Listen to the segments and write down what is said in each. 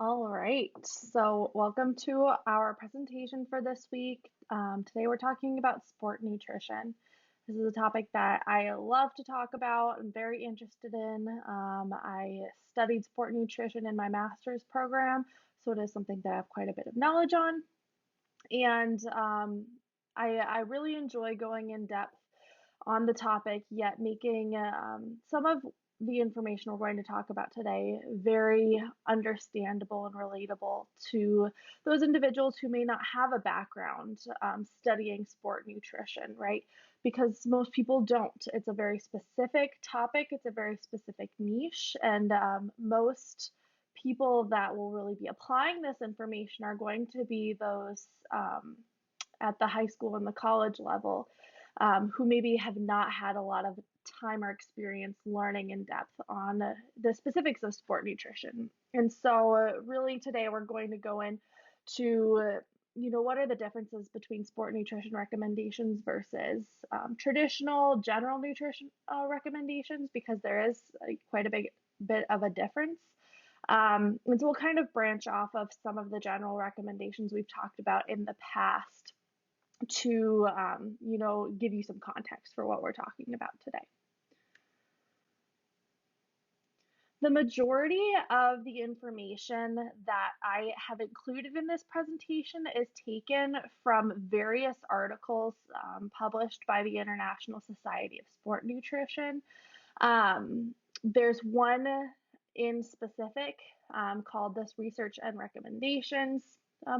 All right, so welcome to our presentation for this week. Today we're talking about sport nutrition. This is a topic that I love to talk about. I'm very interested in. I studied sport nutrition in my master's program, so it is something that I have quite a bit of knowledge on. And I really enjoy going in depth on the topic, yet making some of the information we're going to talk about today very understandable and relatable to those individuals who may not have a background studying sport nutrition, right? Because most people don't. It's a very specific topic, it's a very specific niche, and most people that will really be applying this information are going to be those at the high school and the college level who maybe have not had a lot of time or experience learning in depth on the specifics of sport nutrition. And so, really, today we're going to go into what are the differences between sport nutrition recommendations versus traditional general nutrition recommendations, because there is quite a bit of a difference. And so we'll kind of branch off of some of the general recommendations we've talked about in the past to give you some context for what we're talking about today. The majority of the information that I have included in this presentation is taken from various articles published by the International Society of Sport Nutrition. There's one in specific called this Research and Recommendations,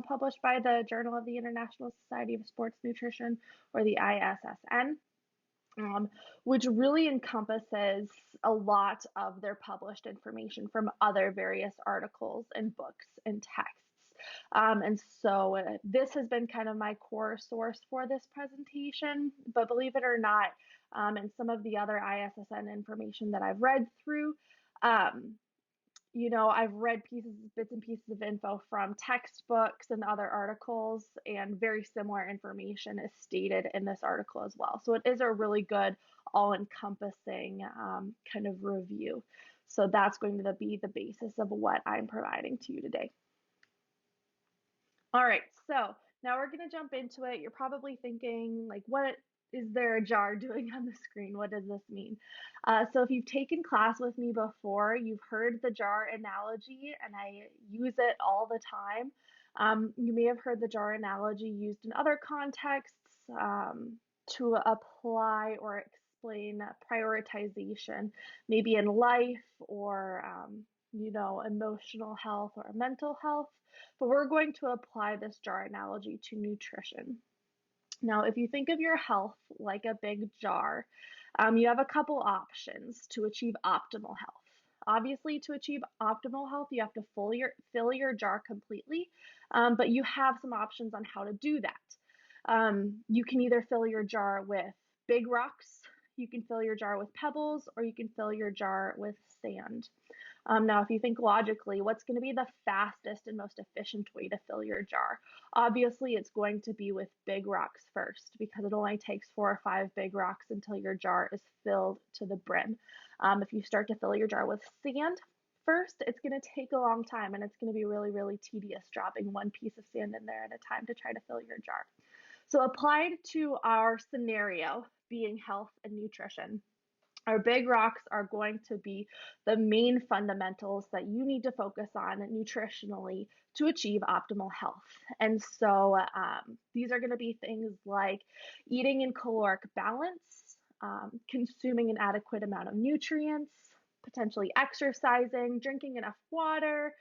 published by the Journal of the International Society of Sports Nutrition, or the ISSN, which really encompasses a lot of their published information from other various articles and books and texts. And so this has been kind of my core source for this presentation, but believe it or not, and some of the other ISSN information that I've read through, I've read bits and pieces of info from textbooks and other articles, and very similar information is stated in this article as well. So it is a really good, all-encompassing kind of review. So that's going to be the basis of what I'm providing to you today. All right, so now we're going to jump into it. You're probably thinking, like, what is there a jar doing on the screen? What does this mean? So if you've taken class with me before, you've heard the jar analogy, and I use it all the time. You may have heard the jar analogy used in other contexts to apply or explain prioritization, maybe in life or emotional health or mental health. But we're going to apply this jar analogy to nutrition. Now, if you think of your health like a big jar, you have a couple options to achieve optimal health. Obviously, to achieve optimal health, you have to fill your jar completely, but you have some options on how to do that. You can either fill your jar with big rocks, you can fill your jar with pebbles, or you can fill your jar with sand. Now, if you think logically, what's going to be the fastest and most efficient way to fill your jar? Obviously, it's going to be with big rocks first, because it only takes 4 or 5 big rocks until your jar is filled to the brim. If you start to fill your jar with sand first, it's going to take a long time, and it's going to be really, really tedious dropping one piece of sand in there at a time to try to fill your jar. So applied to our scenario, being health and nutrition, our big rocks are going to be the main fundamentals that you need to focus on nutritionally to achieve optimal health. And so these are going to be things like eating in caloric balance, consuming an adequate amount of nutrients, potentially exercising, drinking enough water,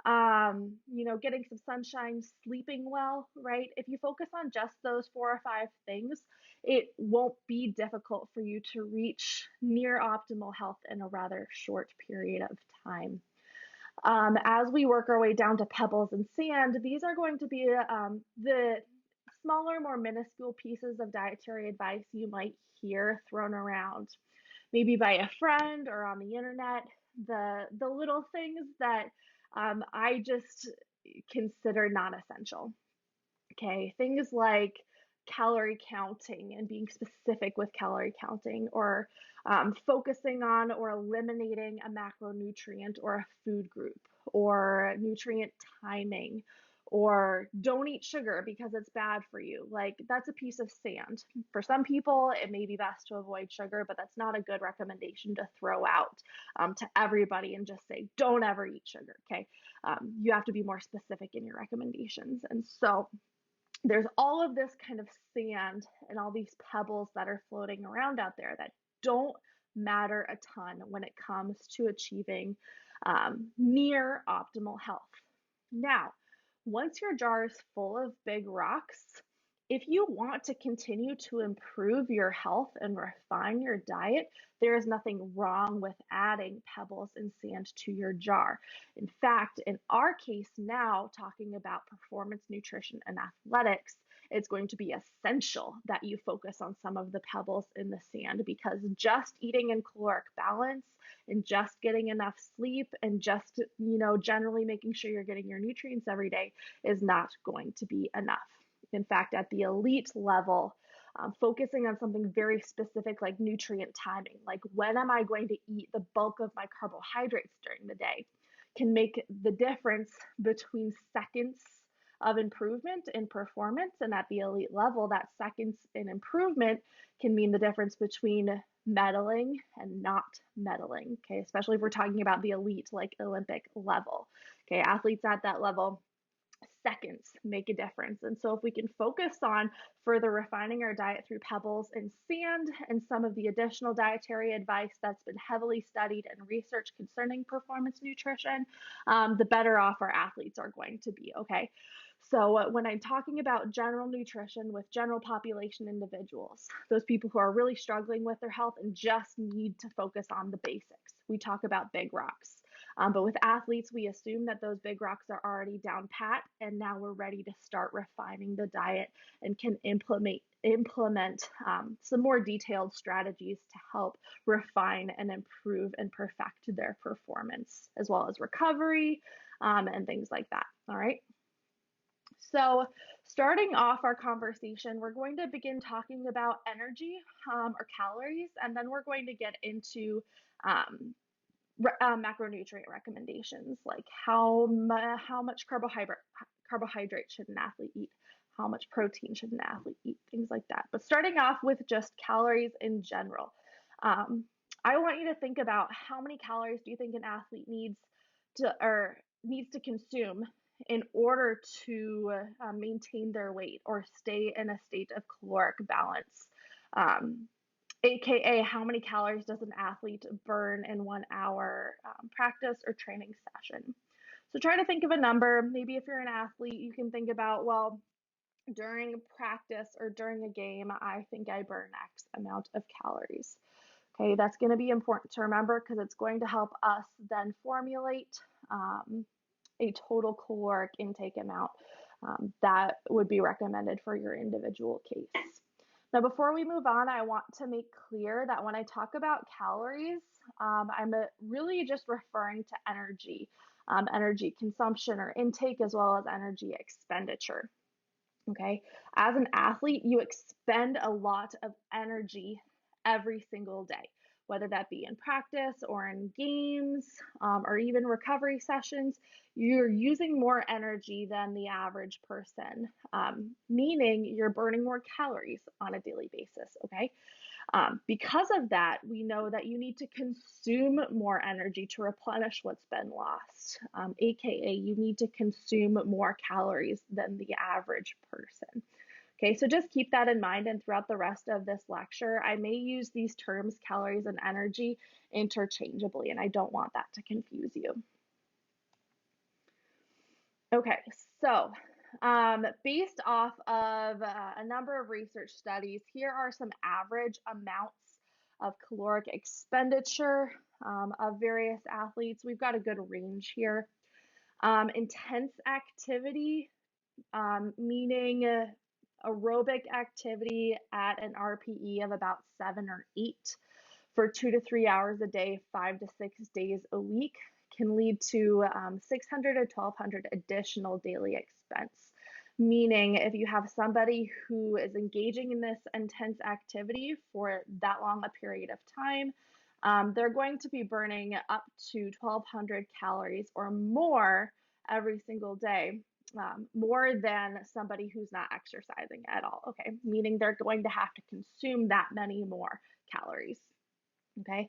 getting some sunshine, sleeping well, right? If you focus on just those 4 or 5 things, it won't be difficult for you to reach near optimal health in a rather short period of time. As we work our way down to pebbles and sand, these are going to be the smaller, more minuscule pieces of dietary advice you might hear thrown around, maybe by a friend or on the internet. The little things that I just consider non-essential. Okay, things like calorie counting and being specific with calorie counting, or focusing on or eliminating a macronutrient or a food group. or nutrient timing, or don't eat sugar because it's bad for you. Like, that's a piece of sand. For some people, it may be best to avoid sugar, but that's not a good recommendation to throw out to everybody and just say, don't ever eat sugar, okay? You have to be more specific in your recommendations. And so there's all of this kind of sand and all these pebbles that are floating around out there that don't matter a ton when it comes to achieving near optimal health. Now, once your jar is full of big rocks, if you want to continue to improve your health and refine your diet, there is nothing wrong with adding pebbles and sand to your jar. In fact, in our case now, talking about performance nutrition and athletics, it's going to be essential that you focus on some of the pebbles in the sand, because just eating in caloric balance and just getting enough sleep and just, generally making sure you're getting your nutrients every day is not going to be enough. In fact, at the elite level, focusing on something very specific like nutrient timing, like when am I going to eat the bulk of my carbohydrates during the day, can make the difference between seconds of improvement in performance. And at the elite level, that seconds in improvement can mean the difference between medaling and not medaling, okay? Especially if we're talking about the elite, like Olympic level, okay? Athletes at that level, seconds make a difference. And so if we can focus on further refining our diet through pebbles and sand and some of the additional dietary advice that's been heavily studied and researched concerning performance nutrition, the better off our athletes are going to be, okay? So when I'm talking about general nutrition with general population individuals, those people who are really struggling with their health and just need to focus on the basics, we talk about big rocks. But with athletes, we assume that those big rocks are already down pat, and now we're ready to start refining the diet and can implement some more detailed strategies to help refine and improve and perfect their performance, as well as recovery and things like that. All right. So starting off our conversation, we're going to begin talking about energy or calories, and then we're going to get into macronutrient recommendations, like how much carbohydrate should an athlete eat, how much protein should an athlete eat, things like that. But starting off with just calories in general, I want you to think about how many calories do you think an athlete needs to consume in order to maintain their weight or stay in a state of caloric balance. AKA, how many calories does an athlete burn in 1 hour practice or training session? So try to think of a number. Maybe if you're an athlete, you can think about, well, during practice or during a game, I think I burn X amount of calories. Okay, that's going to be important to remember because it's going to help us then formulate a total caloric intake amount that would be recommended for your individual case. Now, before we move on, I want to make clear that when I talk about calories, I'm really just referring to energy consumption or intake, as well as energy expenditure. Okay, as an athlete, you expend a lot of energy every single day, whether that be in practice or in games or even recovery sessions. You're using more energy than the average person, meaning you're burning more calories on a daily basis, okay? Because of that, we know that you need to consume more energy to replenish what's been lost, aka you need to consume more calories than the average person. Okay, so just keep that in mind, and throughout the rest of this lecture, I may use these terms, calories and energy, interchangeably, and I don't want that to confuse you. Okay, so based off of a number of research studies, here are some average amounts of caloric expenditure of various athletes. We've got a good range here. Intense activity, meaning aerobic activity at an RPE of about 7 or 8 for 2 to 3 hours a day, 5 to 6 days a week, can lead to 600 to 1,200 additional daily expense. Meaning, if you have somebody who is engaging in this intense activity for that long a period of time, they're going to be burning up to 1,200 calories or more every single day, more than somebody who's not exercising at all. Okay, meaning they're going to have to consume that many more calories. Okay,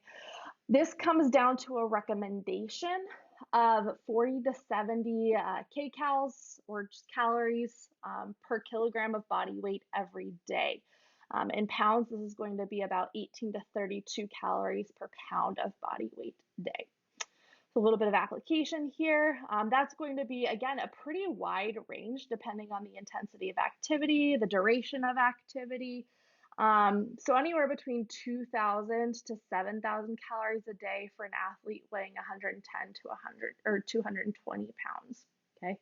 this comes down to a recommendation of 40 to 70 kcals or just calories per kilogram of body weight every day. In pounds, this is going to be about 18 to 32 calories per pound of body weight a day. So a little bit of application here. That's going to be, again, a pretty wide range depending on the intensity of activity, the duration of activity. So anywhere between 2,000 to 7,000 calories a day for an athlete weighing 110 to 100 or 220 pounds. Okay.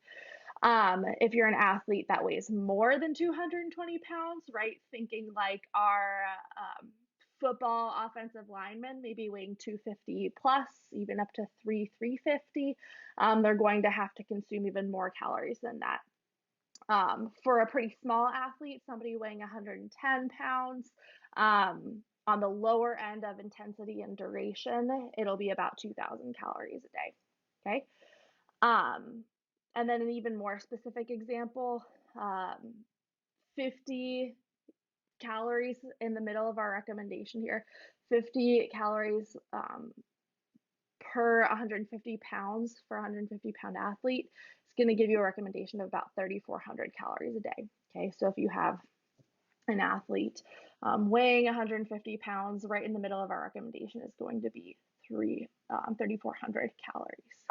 If you're an athlete that weighs more than 220 pounds, right? Thinking like our football offensive linemen, maybe weighing 250 plus, even up to 350, they're going to have to consume even more calories than that. For a pretty small athlete, somebody weighing 110 pounds, on the lower end of intensity and duration, it'll be about 2,000 calories a day. Okay. And then an even more specific example, 50 calories in the middle of our recommendation here, 50 calories per 150 pounds for a 150-pound athlete. It's going to give you a recommendation of about 3,400 calories a day. Okay, so if you have an athlete weighing 150 pounds, right in the middle of our recommendation is going to be 3,400 calories.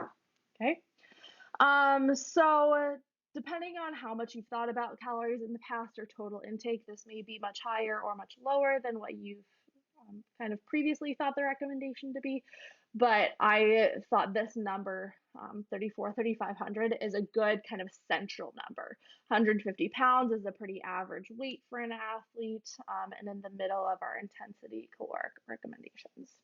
Okay, so depending on how much you've thought about calories in the past or total intake, this may be much higher or much lower than what you've kind of previously thought the recommendation to be. But I thought this number, 3,500, is a good kind of central number. 150 pounds is a pretty average weight for an athlete, and in the middle of our intensity caloric recommendations.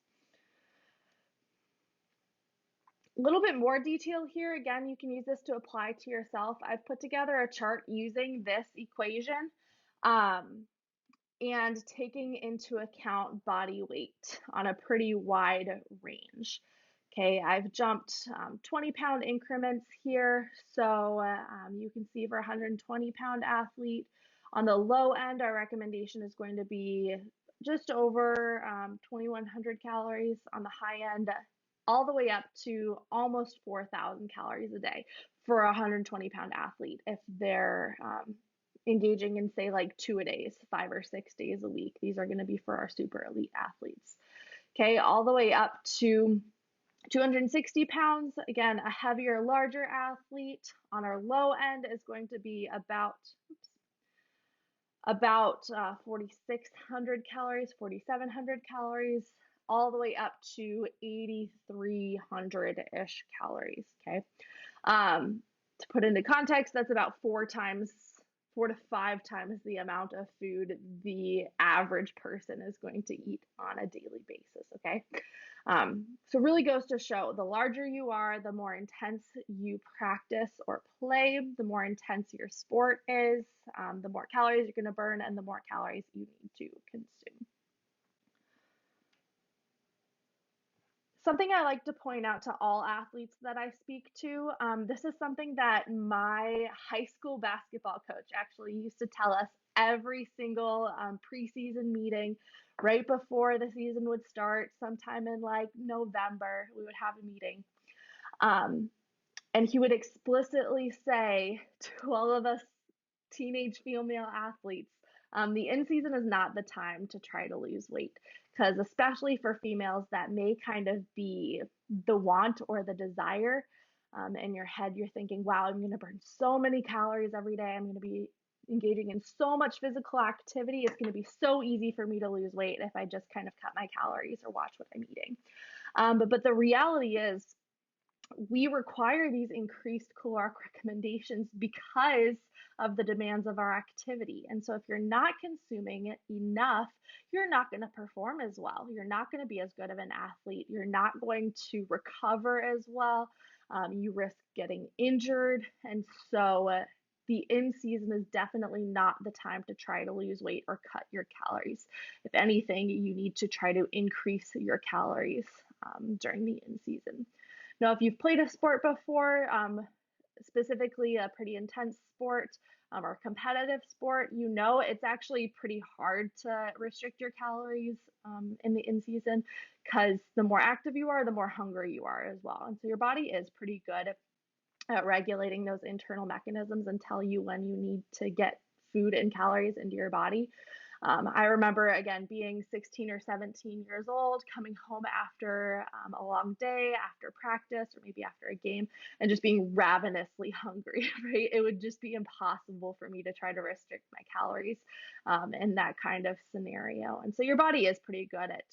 A little bit more detail here. Again, you can use this to apply to yourself. I've put together a chart using this equation and taking into account body weight on a pretty wide range. Okay, I've jumped 20-pound increments here. So you can see for a 120-pound athlete, on the low end, our recommendation is going to be just over 2,100 calories. On the high end, all the way up to almost 4,000 calories a day for a 120-pound athlete if they're engaging in, say, like 2-a-days, 5 or 6 days a week. These are going to be for our super elite athletes. Okay, all the way up to 260 pounds. Again, a heavier, larger athlete on our low end is going to be about 4,600 calories, 4,700 calories, all the way up to 8,300-ish calories. Okay, to put into context, that's about 4 to 5 times the amount of food the average person is going to eat on a daily basis. Okay, so really goes to show the larger you are, the more intense you practice or play, the more intense your sport is, the more calories you're going to burn, and the more calories you need to consume. Something I like to point out to all athletes that I speak to, this is something that my high school basketball coach actually used to tell us every single preseason meeting right before the season would start, sometime in like November, we would have a meeting. And he would explicitly say to all of us teenage female athletes, the in-season is not the time to try to lose weight, because especially for females, that may kind of be the want or the desire. In your head, you're thinking, wow, I'm going to burn so many calories every day. I'm going to be engaging in so much physical activity. It's going to be so easy for me to lose weight if I just kind of cut my calories or watch what I'm eating. But the reality is, we require these increased caloric recommendations because of the demands of our activity. And so if you're not consuming it enough, you're not going to perform as well. You're not going to be as good of an athlete. You're not going to recover as well. You risk getting injured. And so the in-season is definitely not the time to try to lose weight or cut your calories. If anything, you need to try to increase your calories during the in-season. Now, if you've played a sport before, specifically a pretty intense sport or competitive sport, you know it's actually pretty hard to restrict your calories in the in-season, because the more active you are, the more hungry you are as well. And so your body is pretty good at regulating those internal mechanisms and tell you when you need to get food and calories into your body. I remember, again, being 16 or 17 years old, coming home after a long day, after practice, or maybe after a game, and just being ravenously hungry, right? It would just be impossible for me to try to restrict my calories in that kind of scenario. And so your body is pretty good at,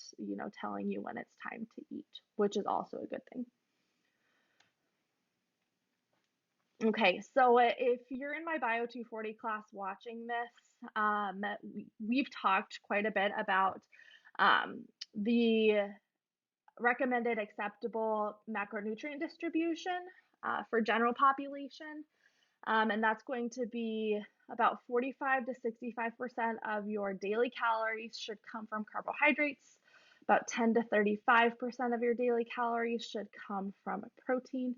telling you when it's time to eat, which is also a good thing. Okay, so if you're in my Bio 240 class watching this, we've talked quite a bit about the recommended acceptable macronutrient distribution for general population. And that's going to be about 45 to 65% of your daily calories should come from carbohydrates. About 10 to 35% of your daily calories should come from protein.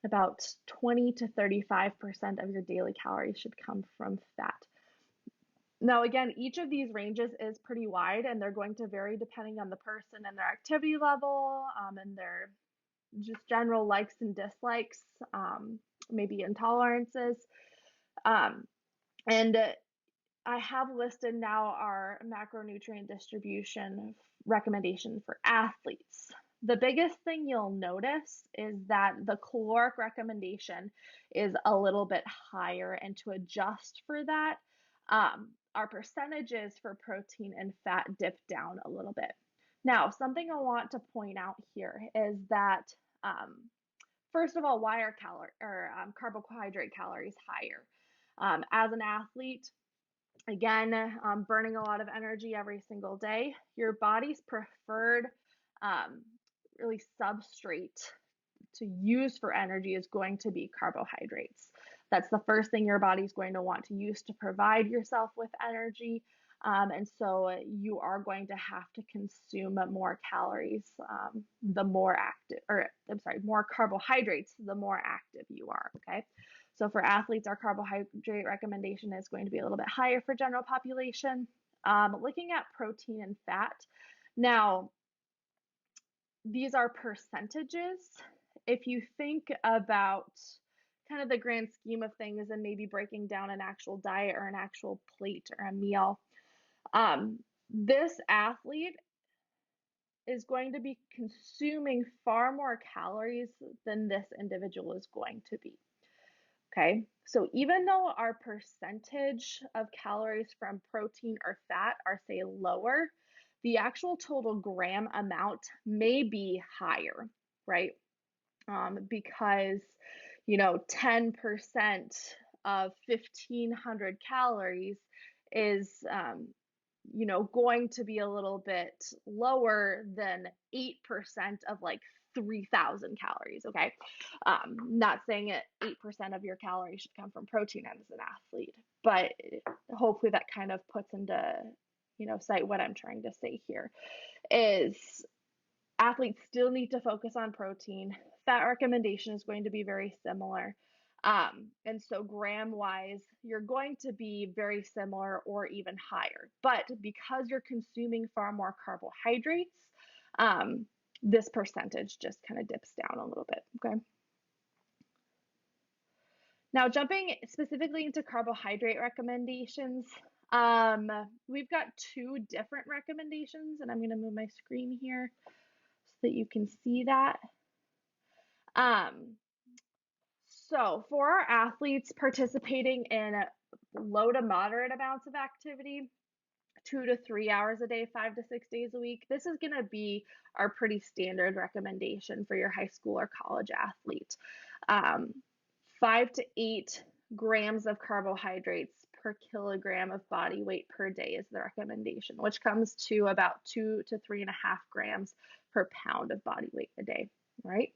About 20 to 35% of your daily calories should come from fat. Now, again, each of these ranges is pretty wide, and they're going to vary depending on the person and their activity level and their just general likes and dislikes, maybe intolerances. And I have listed now our macronutrient distribution recommendation for athletes. The biggest thing you'll notice is that the caloric recommendation is a little bit higher, and to adjust for that, our percentages for protein and fat dip down a little bit. Now, something I want to point out here is that, first of all, why are carbohydrate calories higher? As an athlete, again, burning a lot of energy every single day, your body's preferred really substrate to use for energy is going to be carbohydrates. That's the first thing your body's going to want to use to provide yourself with energy. And so you are going to have to consume more calories, the more active, or I'm sorry, more carbohydrates, the more active you are, okay? So for athletes, our carbohydrate recommendation is going to be a little bit higher for general population. Looking at protein and fat. Now, these are percentages. If you think about kind of the grand scheme of things and maybe breaking down an actual diet or an actual plate or a meal, this athlete is going to be consuming far more calories than this individual is going to be. Okay, so even though our percentage of calories from protein or fat are, say, lower, the actual total gram amount may be higher, right? Because, 10% of 1,500 calories is, going to be a little bit lower than 8% of like 3,000 calories, okay? Not saying it 8% of your calories should come from protein as an athlete, but hopefully that kind of puts into, sight what I'm trying to say here is athletes still need to focus on protein. Fat recommendation is going to be very similar. And so gram wise, you're going to be very similar or even higher. But because you're consuming far more carbohydrates, this percentage just kind of dips down a little bit, okay? Now, jumping specifically into carbohydrate recommendations, we've got two different recommendations, and I'm going to move my screen here so that you can see that. So for our athletes participating in low to moderate amounts of activity, 2 to 3 hours a day, 5 to 6 days a week, this is going to be our pretty standard recommendation for your high school or college athlete. 5 to 8 grams of carbohydrates per kilogram of body weight per day is the recommendation, which comes to about 2 to 3.5 grams per pound of body weight a day, right?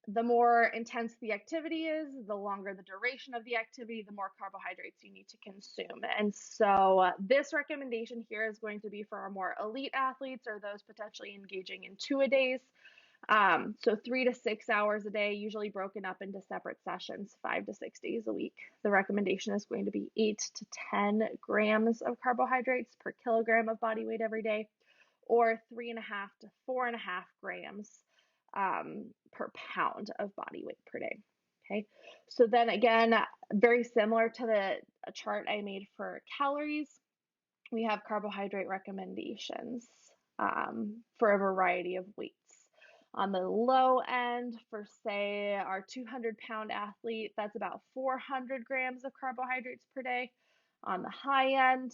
The more intense the activity is, the longer the duration of the activity, the more carbohydrates you need to consume. And so this recommendation here is going to be for our more elite athletes or those potentially engaging in two-a-days. So 3 to 6 hours a day, usually broken up into separate sessions, 5 to 6 days a week. The recommendation is going to be 8 to 10 grams of carbohydrates per kilogram of body weight every day, or 3.5 to 4.5 grams per pound of body weight per day. Okay, so then again, very similar to the chart I made for calories, we have carbohydrate recommendations for a variety of weights. On the low end, for say our 200-pound athlete, that's about 400 grams of carbohydrates per day. On the high end,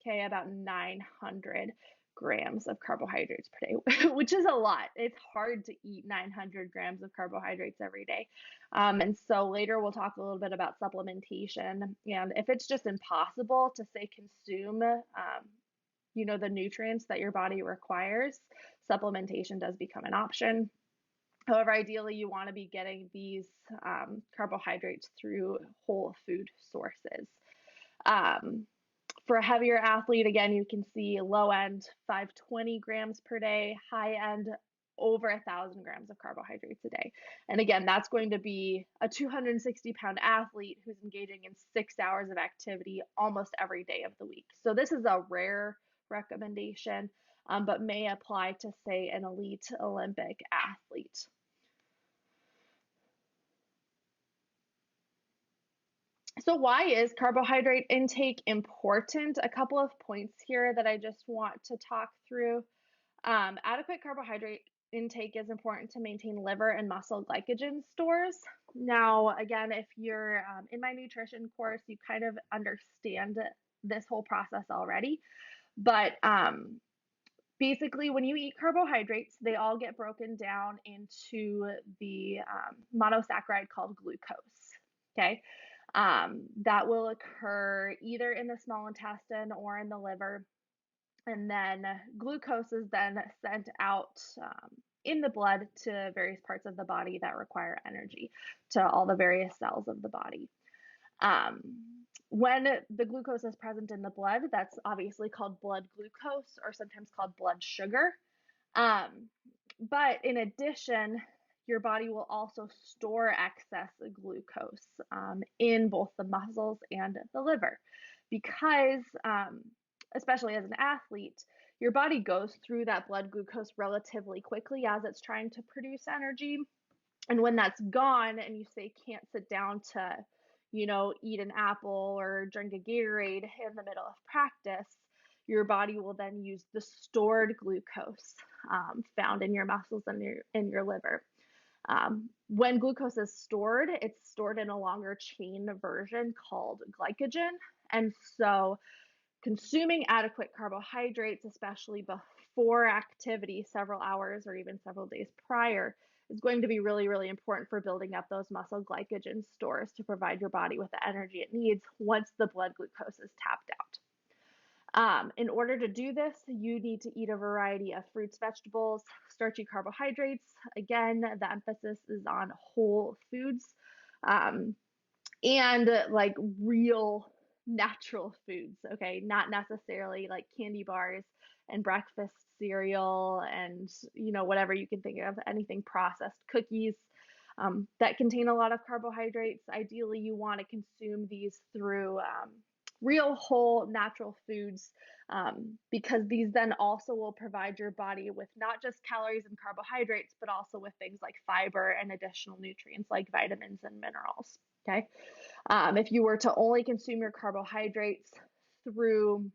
okay, about 900 grams of carbohydrates per day, which is a lot. It's hard to eat 900 grams of carbohydrates every day. And so later we'll talk a little bit about supplementation. And if it's just impossible to say consume, the nutrients that your body requires, supplementation does become an option. However, ideally, you want to be getting these carbohydrates through whole food sources. For a heavier athlete, again, you can see low end 520 grams per day, high end over 1,000 grams of carbohydrates a day. And again, that's going to be a 260-pound athlete who's engaging in 6 hours of activity almost every day of the week. So this is a rare recommendation, but may apply to, say, an elite Olympic athlete. So why is carbohydrate intake important? A couple of points here that I just want to talk through. Adequate carbohydrate intake is important to maintain liver and muscle glycogen stores. Now, again, if you're in my nutrition course, you kind of understand this whole process already. But basically, when you eat carbohydrates, they all get broken down into the monosaccharide called glucose. Okay. That will occur either in the small intestine or in the liver. And then glucose is then sent out in the blood to various parts of the body that require energy, to all the various cells of the body. When the glucose is present in the blood, that's obviously called blood glucose, or sometimes called blood sugar. But in addition, your body will also store excess glucose in both the muscles and the liver, because especially as an athlete, your body goes through that blood glucose relatively quickly as it's trying to produce energy. And when that's gone and you say can't sit down to, eat an apple or drink a Gatorade in the middle of practice, your body will then use the stored glucose found in your muscles and in your liver. When glucose is stored, it's stored in a longer chain version called glycogen. And so consuming adequate carbohydrates, especially before activity, several hours or even several days prior, is going to be really, really important for building up those muscle glycogen stores to provide your body with the energy it needs once the blood glucose is tapped out. In order to do this, you need to eat a variety of fruits, vegetables, starchy carbohydrates. Again, the emphasis is on whole foods and like real natural foods, okay? Not necessarily like candy bars and breakfast cereal and, whatever you can think of, anything processed, cookies that contain a lot of carbohydrates. Ideally, you want to consume these through real whole natural foods because these then also will provide your body with not just calories and carbohydrates, but also with things like fiber and additional nutrients like vitamins and minerals. Okay. If you were to only consume your carbohydrates through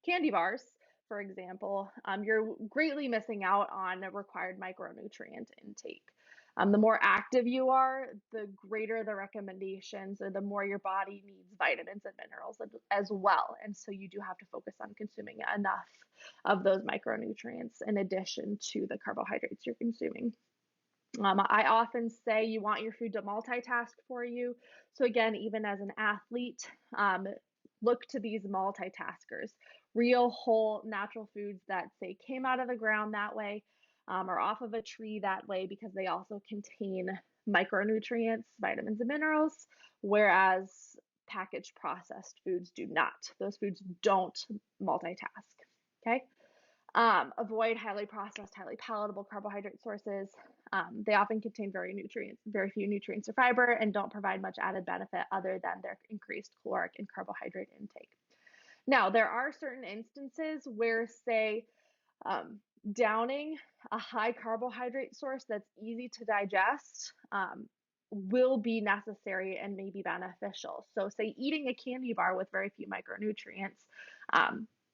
candy bars, for example, you're greatly missing out on a required micronutrient intake. The more active you are, the greater the recommendations, or the more your body needs vitamins and minerals as well. And so you do have to focus on consuming enough of those micronutrients in addition to the carbohydrates you're consuming. I often say you want your food to multitask for you. So again, even as an athlete, look to these multitaskers, real whole natural foods that say came out of the ground that way, or off of a tree that way because they also contain micronutrients, vitamins, and minerals, whereas packaged processed foods do not. Those foods don't multitask. Okay. Avoid highly processed, highly palatable carbohydrate sources. They often contain very few nutrients or fiber, and don't provide much added benefit other than their increased caloric and carbohydrate intake. Now, there are certain instances where, say, downing a high carbohydrate source that's easy to digest will be necessary and may be beneficial. So, say eating a candy bar with very few micronutrients,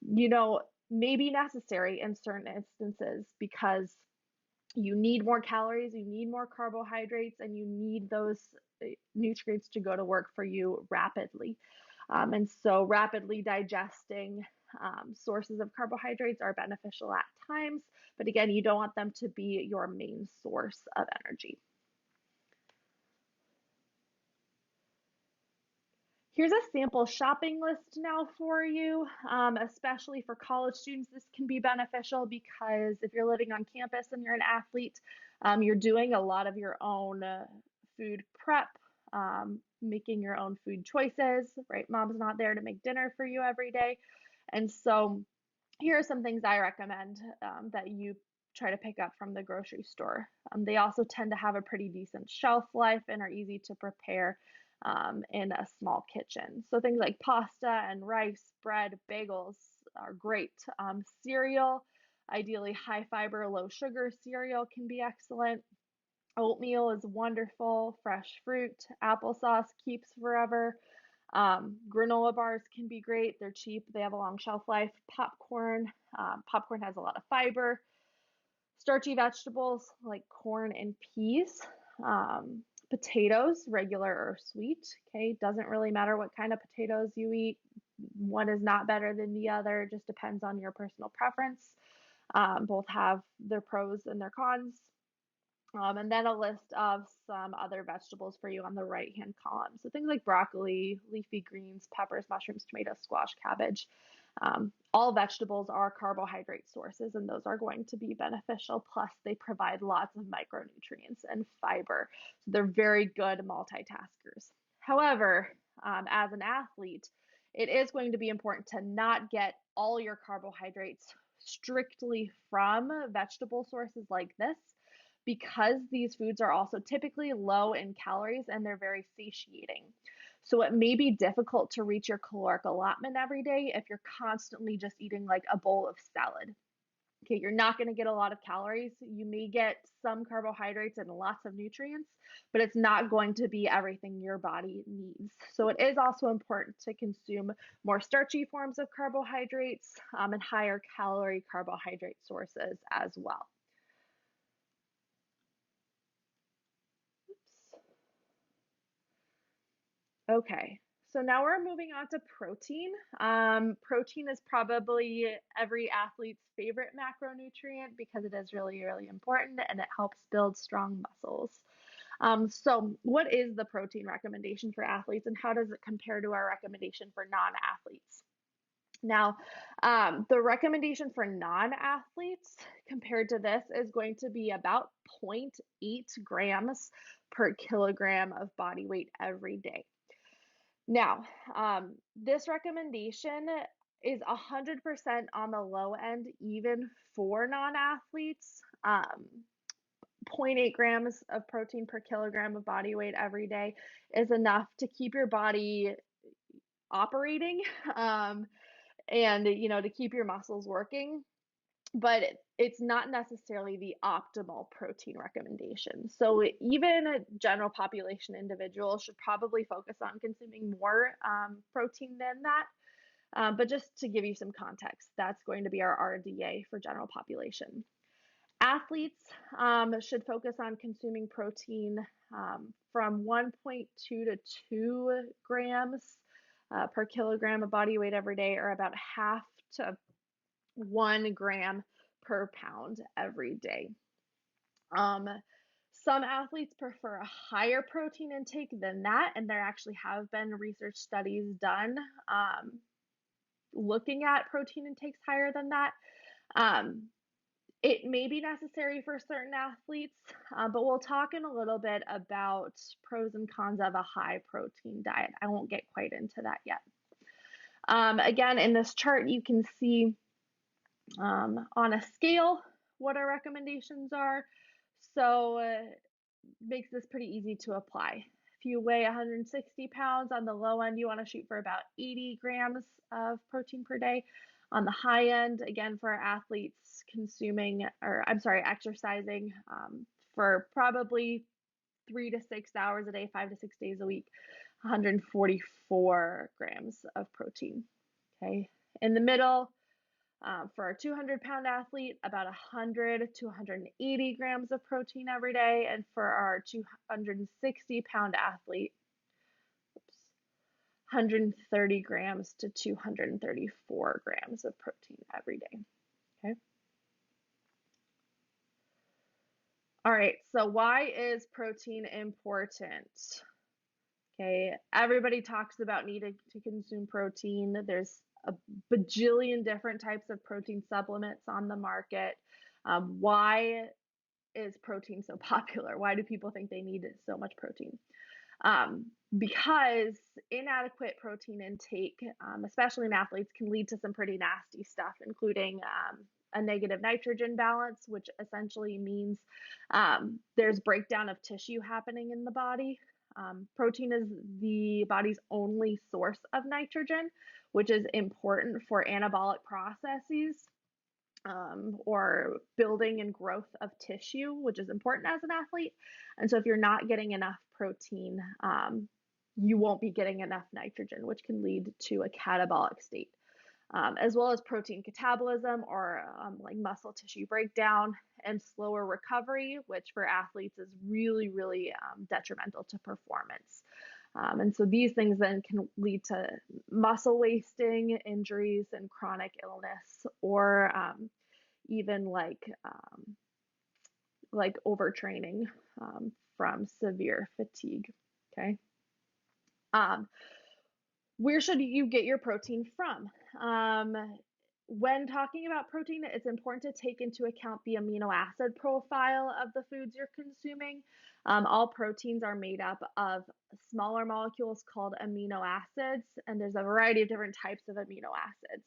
you know, may be necessary in certain instances because you need more calories, you need more carbohydrates, and you need those nutrients to go to work for you rapidly. And so, rapidly digesting sources of carbohydrates are beneficial at times, but again, you don't want them to be your main source of energy. Here's a sample shopping list now for you, especially for college students. This can be beneficial because if you're living on campus and you're an athlete, you're doing a lot of your own food prep, making your own food choices, right? Mom's not there to make dinner for you every day. And so here are some things I recommend that you try to pick up from the grocery store. They also tend to have a pretty decent shelf life and are easy to prepare in a small kitchen. So things like pasta and rice, bread, bagels are great. Cereal, ideally high fiber, low sugar cereal can be excellent. Oatmeal is wonderful. Fresh fruit, applesauce keeps forever. Granola bars can be great. They're cheap. They have a long shelf life. Popcorn has a lot of fiber. Starchy vegetables like corn and peas. Potatoes, regular or sweet. Okay, doesn't really matter what kind of potatoes you eat. One is not better than the other. It just depends on your personal preference. Both have their pros and their cons. And then a list of some other vegetables for you on the right-hand column. So things like broccoli, leafy greens, peppers, mushrooms, tomatoes, squash, cabbage. All vegetables are carbohydrate sources, and those are going to be beneficial. Plus, they provide lots of micronutrients and fiber. So they're very good multitaskers. However, as an athlete, it is going to be important to not get all your carbohydrates strictly from vegetable sources like this, because these foods are also typically low in calories and they're very satiating. So it may be difficult to reach your caloric allotment every day if you're constantly just eating like a bowl of salad. Okay, you're not going to get a lot of calories. You may get some carbohydrates and lots of nutrients, but it's not going to be everything your body needs. So it is also important to consume more starchy forms of carbohydrates and higher calorie carbohydrate sources as well. Okay, so now we're moving on to protein. Protein is probably every athlete's favorite macronutrient because it is really, really important and it helps build strong muscles. So what is the protein recommendation for athletes and how does it compare to our recommendation for non-athletes? Now, the recommendation for non-athletes compared to this is going to be about 0.8 grams per kilogram of body weight every day. Now, this recommendation is 100% on the low end, even for non-athletes. 0.8 grams of protein per kilogram of body weight every day is enough to keep your body operating and to keep your muscles working, but it's not necessarily the optimal protein recommendation. So even general population individuals should probably focus on consuming more protein than that. But just to give you some context, that's going to be our RDA for general population. Athletes should focus on consuming protein from 1.2 to 2 grams per kilogram of body weight every day, or about half to 1 gram per pound every day. Some athletes prefer a higher protein intake than that, and there actually have been research studies done looking at protein intakes higher than that. It may be necessary for certain athletes, but we'll talk in a little bit about pros and cons of a high protein diet. I won't get quite into that yet. Again, in this chart, you can see on a scale what our recommendations are. So makes this pretty easy to apply. If you weigh 160 pounds, on the low end, you want to shoot for about 80 grams of protein per day. On the high end, again, for athletes exercising for probably 3 to 6 hours a day, 5 to 6 days a week, 144 grams of protein. Okay. In the middle, for a 200-pound athlete, about 100 to 180 grams of protein every day. And for our 260-pound athlete, 130 grams to 234 grams of protein every day. Okay. All right, so why is protein important? Okay, everybody talks about needing to consume protein. There's a bajillion different types of protein supplements on the market. Why is protein so popular? Why do people think they need so much protein? Because inadequate protein intake, especially in athletes, can lead to some pretty nasty stuff, including a negative nitrogen balance, which essentially means there's breakdown of tissue happening in the body. Protein is the body's only source of nitrogen, which is important for anabolic processes or building and growth of tissue, which is important as an athlete. And so if you're not getting enough protein, you won't be getting enough nitrogen, which can lead to a catabolic state. As well as protein catabolism or like muscle tissue breakdown and slower recovery, which for athletes is really, really detrimental to performance. And so these things then can lead to muscle wasting, injuries, and chronic illness, or even like overtraining from severe fatigue. Okay. Where should you get your protein from? When talking about protein, it's important to take into account the amino acid profile of the foods you're consuming. All proteins are made up of smaller molecules called amino acids, and there's a variety of different types of amino acids.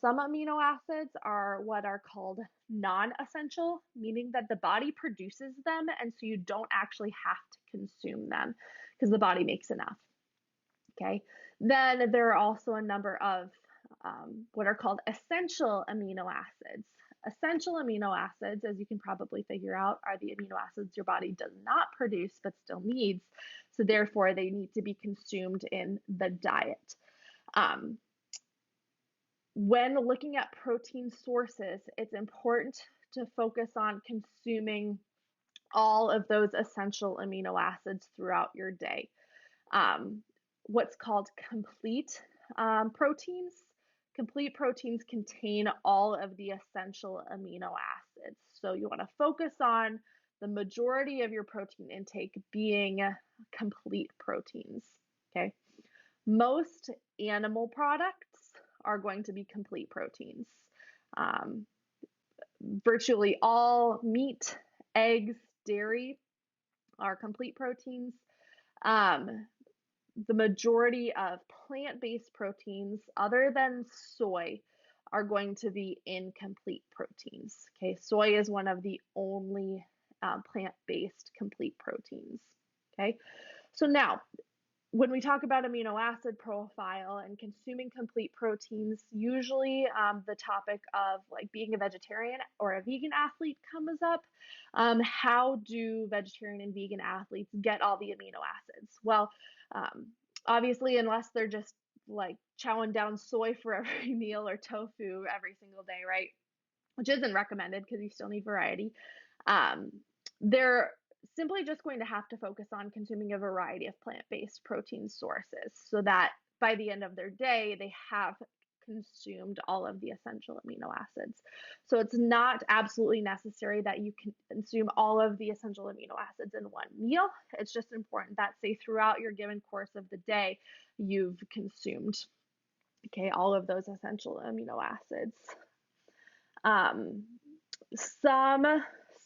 Some amino acids are what are called non-essential, meaning that the body produces them, and so you don't actually have to consume them because the body makes enough. Okay, then there are also a number of what are called essential amino acids. Essential amino acids, as you can probably figure out, are the amino acids your body does not produce but still needs. So therefore, they need to be consumed in the diet. When looking at protein sources, it's important to focus on consuming all of those essential amino acids throughout your day. What's called complete proteins. Complete proteins contain all of the essential amino acids. So you want to focus on the majority of your protein intake being complete proteins. Okay. Most animal products are going to be complete proteins. Virtually all meat, eggs, dairy are complete proteins. The majority of plant-based proteins, other than soy, are going to be incomplete proteins. Okay, soy is one of the only plant-based complete proteins. Okay, so now when we talk about amino acid profile and consuming complete proteins, usually the topic of like being a vegetarian or a vegan athlete comes up. How do vegetarian and vegan athletes get all the amino acids? Well, obviously, unless they're just like chowing down soy for every meal or tofu every single day, right? Which isn't recommended because you still need variety. They're simply just going to have to focus on consuming a variety of plant-based protein sources so that by the end of their day, they have consumed all of the essential amino acids. So it's not absolutely necessary that you can consume all of the essential amino acids in one meal. It's just important that, say, throughout your given course of the day, you've consumed, okay, all of those essential amino acids. Some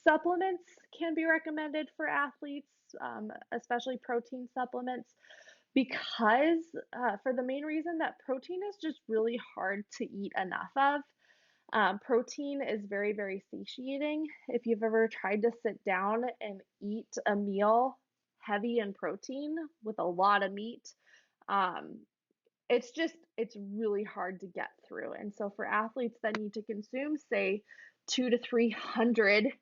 supplements can be recommended for athletes, especially protein supplements, because for the main reason that protein is just really hard to eat enough of. Protein is very, very satiating. If you've ever tried to sit down and eat a meal heavy in protein with a lot of meat, um, it's really hard to get through. And so for athletes that need to consume, say, 2 to 300, it's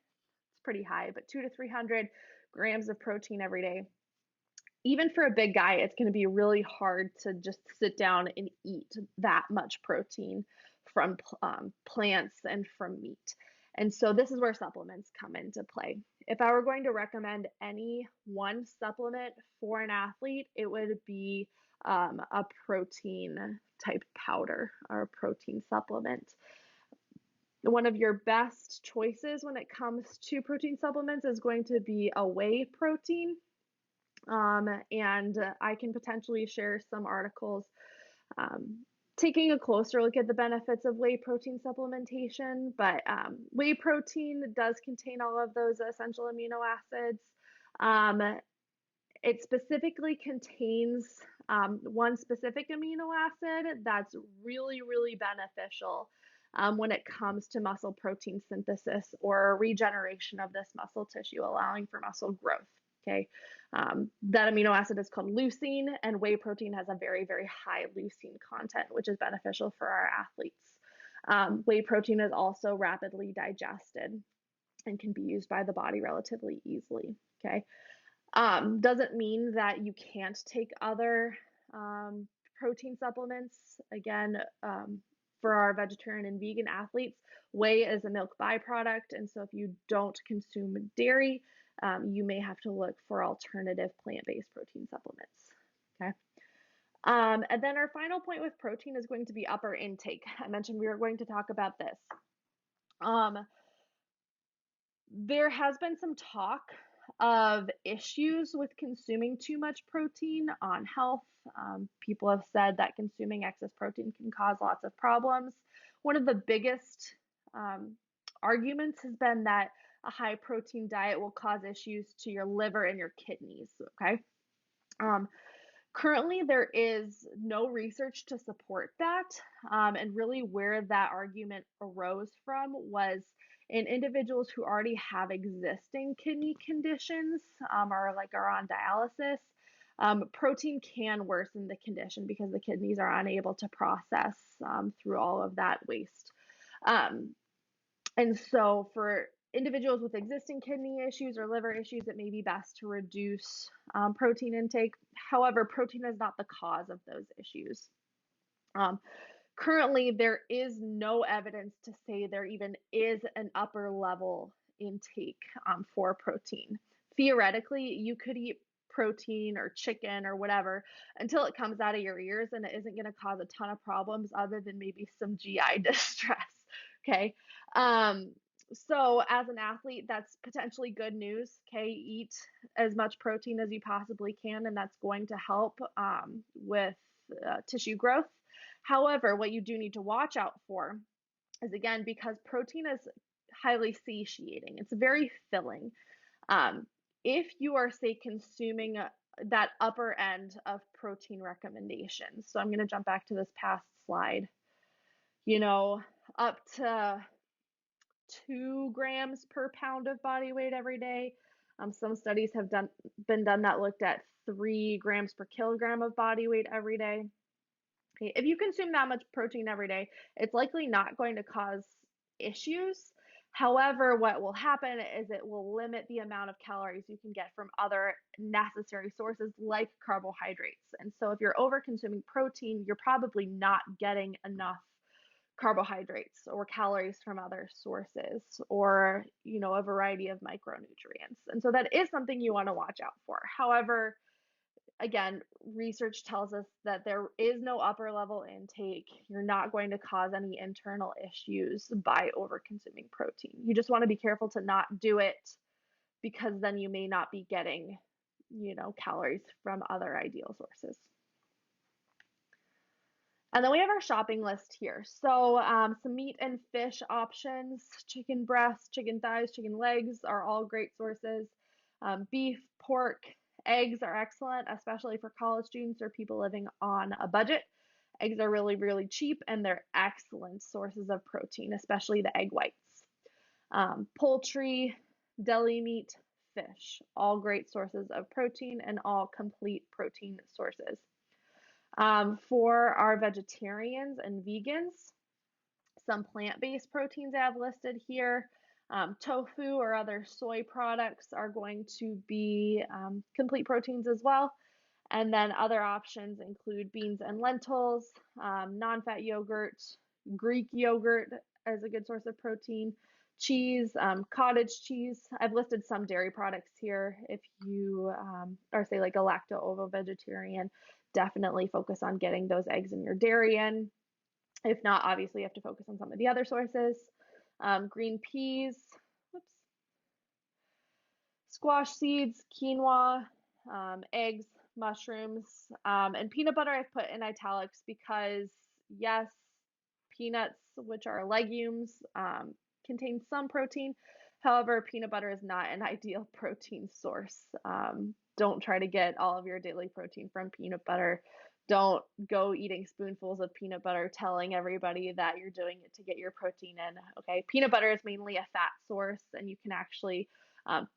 pretty high, but 2 to 300 grams of protein every day, even for a big guy, it's going to be really hard to just sit down and eat that much protein from plants and from meat. And so this is where supplements come into play. If I were going to recommend any one supplement for an athlete, it would be a protein type powder or a protein supplement. One of your best choices when it comes to protein supplements is going to be a whey protein. And I can potentially share some articles taking a closer look at the benefits of whey protein supplementation. But whey protein does contain all of those essential amino acids. It specifically contains one specific amino acid that's really, really beneficial when it comes to muscle protein synthesis or regeneration of this muscle tissue, allowing for muscle growth. Okay, that amino acid is called leucine, and whey protein has a very, very high leucine content, which is beneficial for our athletes. Whey protein is also rapidly digested and can be used by the body relatively easily. Okay. Doesn't mean that you can't take other protein supplements. Again, for our vegetarian and vegan athletes, whey is a milk byproduct. And so if you don't consume dairy, you may have to look for alternative plant-based protein supplements. Okay. And then our final point with protein is going to be upper intake. I mentioned we were going to talk about this. There has been some talk of issues with consuming too much protein on health. People have said that consuming excess protein can cause lots of problems. One of the biggest arguments has been that a high protein diet will cause issues to your liver and your kidneys. Okay. Currently, there is no research to support that. And really, where that argument arose from was in individuals who already have existing kidney conditions or like are on dialysis. Protein can worsen the condition because the kidneys are unable to process through all of that waste. And so for individuals with existing kidney issues or liver issues, it may be best to reduce protein intake. However, protein is not the cause of those issues. Currently, there is no evidence to say there even is an upper level intake for protein. Theoretically, you could eat protein or chicken or whatever until it comes out of your ears, and it isn't going to cause a ton of problems other than maybe some GI distress. Okay. So as an athlete, that's potentially good news. Okay. Eat as much protein as you possibly can, and that's going to help with tissue growth. However, what you do need to watch out for is, again, because protein is highly satiating, it's very filling. If you are, say, consuming that upper end of protein recommendations, so I'm going to jump back to this past slide, up to 2 grams per pound of body weight every day. Some studies have been done that looked at 3 grams per kilogram of body weight every day. Okay, if you consume that much protein every day, it's likely not going to cause issues. However, what will happen is it will limit the amount of calories you can get from other necessary sources like carbohydrates. And so if you're over consuming protein, you're probably not getting enough carbohydrates or calories from other sources or, a variety of micronutrients. And so that is something you want to watch out for. However, again, research tells us that there is no upper level intake. You're not going to cause any internal issues by over consuming protein. You just want to be careful to not do it because then you may not be getting, calories from other ideal sources. And then we have our shopping list here. So some meat and fish options, chicken breasts, chicken thighs, chicken legs are all great sources. Beef, pork, eggs are excellent, especially for college students or people living on a budget. Eggs are really, really cheap and they're excellent sources of protein, especially the egg whites. Poultry, deli meat, fish, all great sources of protein and all complete protein sources. For our vegetarians and vegans, some plant-based proteins I have listed here. Tofu or other soy products are going to be complete proteins as well. And then other options include beans and lentils, non-fat yogurt, Greek yogurt as a good source of protein, cheese, cottage cheese. I've listed some dairy products here. If you are, say, like a lacto-ovo vegetarian, definitely focus on getting those eggs in your dairy in. If not, obviously you have to focus on some of the other sources. Green peas, whoops, squash seeds, quinoa, eggs, mushrooms, and peanut butter I've put in italics because, yes, peanuts, which are legumes, contain some protein. However, peanut butter is not an ideal protein source. Don't try to get all of your daily protein from peanut butter. Don't go eating spoonfuls of peanut butter telling everybody that you're doing it to get your protein in. Okay, peanut butter is mainly a fat source, and you can actually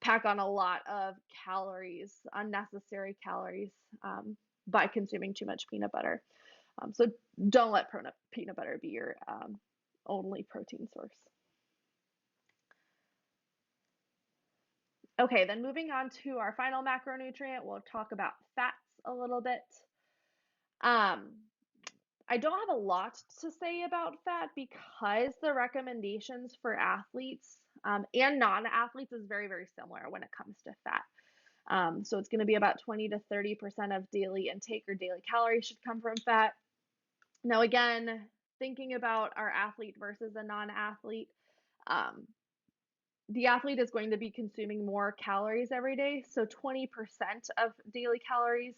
pack on a lot of calories, unnecessary calories, by consuming too much peanut butter. So don't let peanut butter be your only protein source. Okay, then moving on to our final macronutrient, we'll talk about fats a little bit. Um, I don't have a lot to say about fat because the recommendations for athletes and non-athletes is very, very similar when it comes to fat. So it's going to be about 20 to 30% of daily intake or daily calories should come from fat. Now, again, thinking about our athlete versus a non-athlete, um, the athlete is going to be consuming more calories every day. So 20% of daily calories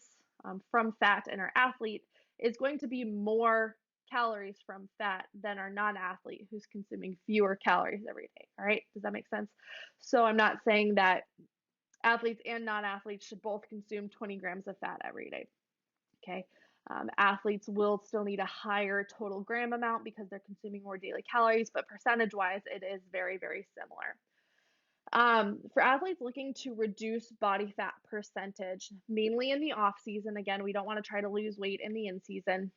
from fat in our athlete is going to be more calories from fat than our non-athlete who's consuming fewer calories every day. All right, does that make sense? So I'm not saying that athletes and non-athletes should both consume 20 grams of fat every day. Okay. Athletes will still need a higher total gram amount because they're consuming more daily calories, but percentage wise, it is very, very similar. For athletes looking to reduce body fat percentage, mainly in the off season, again, we don't want to try to lose weight in the in season.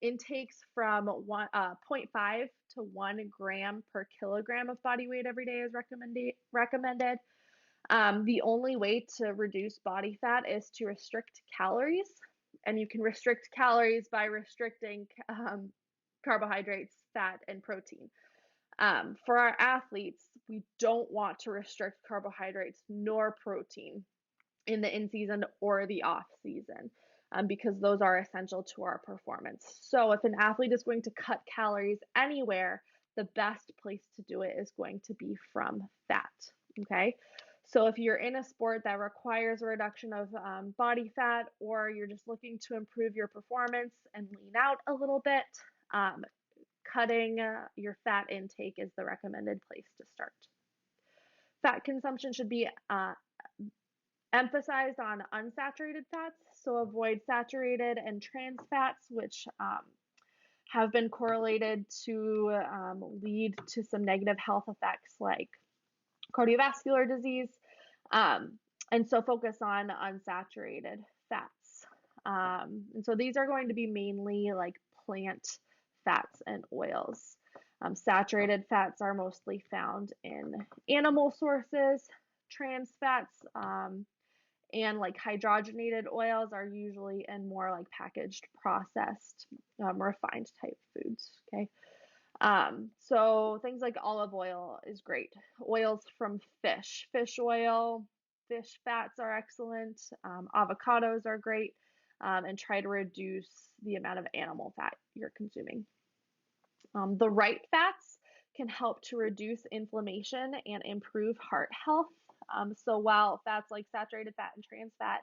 Intakes from 0.5 to 1 gram per kilogram of body weight every day is recommended. The only way to reduce body fat is to restrict calories, and you can restrict calories by restricting carbohydrates, fat, and protein. For our athletes, we don't want to restrict carbohydrates nor protein in the in-season or the off-season because those are essential to our performance. So if an athlete is going to cut calories anywhere, the best place to do it is going to be from fat, okay? So if you're in a sport that requires a reduction of body fat, or you're just looking to improve your performance and lean out a little bit, cutting your fat intake is the recommended place to start. Fat consumption should be emphasized on unsaturated fats, so avoid saturated and trans fats, which have been correlated to lead to some negative health effects like cardiovascular disease. And so focus on unsaturated fats. And so these are going to be mainly like plant fats and oils. Saturated fats are mostly found in animal sources. Trans fats and like hydrogenated oils are usually in more like packaged, processed, refined type foods. Okay. So things like olive oil is great. Oils from fish oil, fish fats are excellent. Avocados are great. And try to reduce the amount of animal fat you're consuming. The right fats can help to reduce inflammation and improve heart health. So while fats like saturated fat and trans fat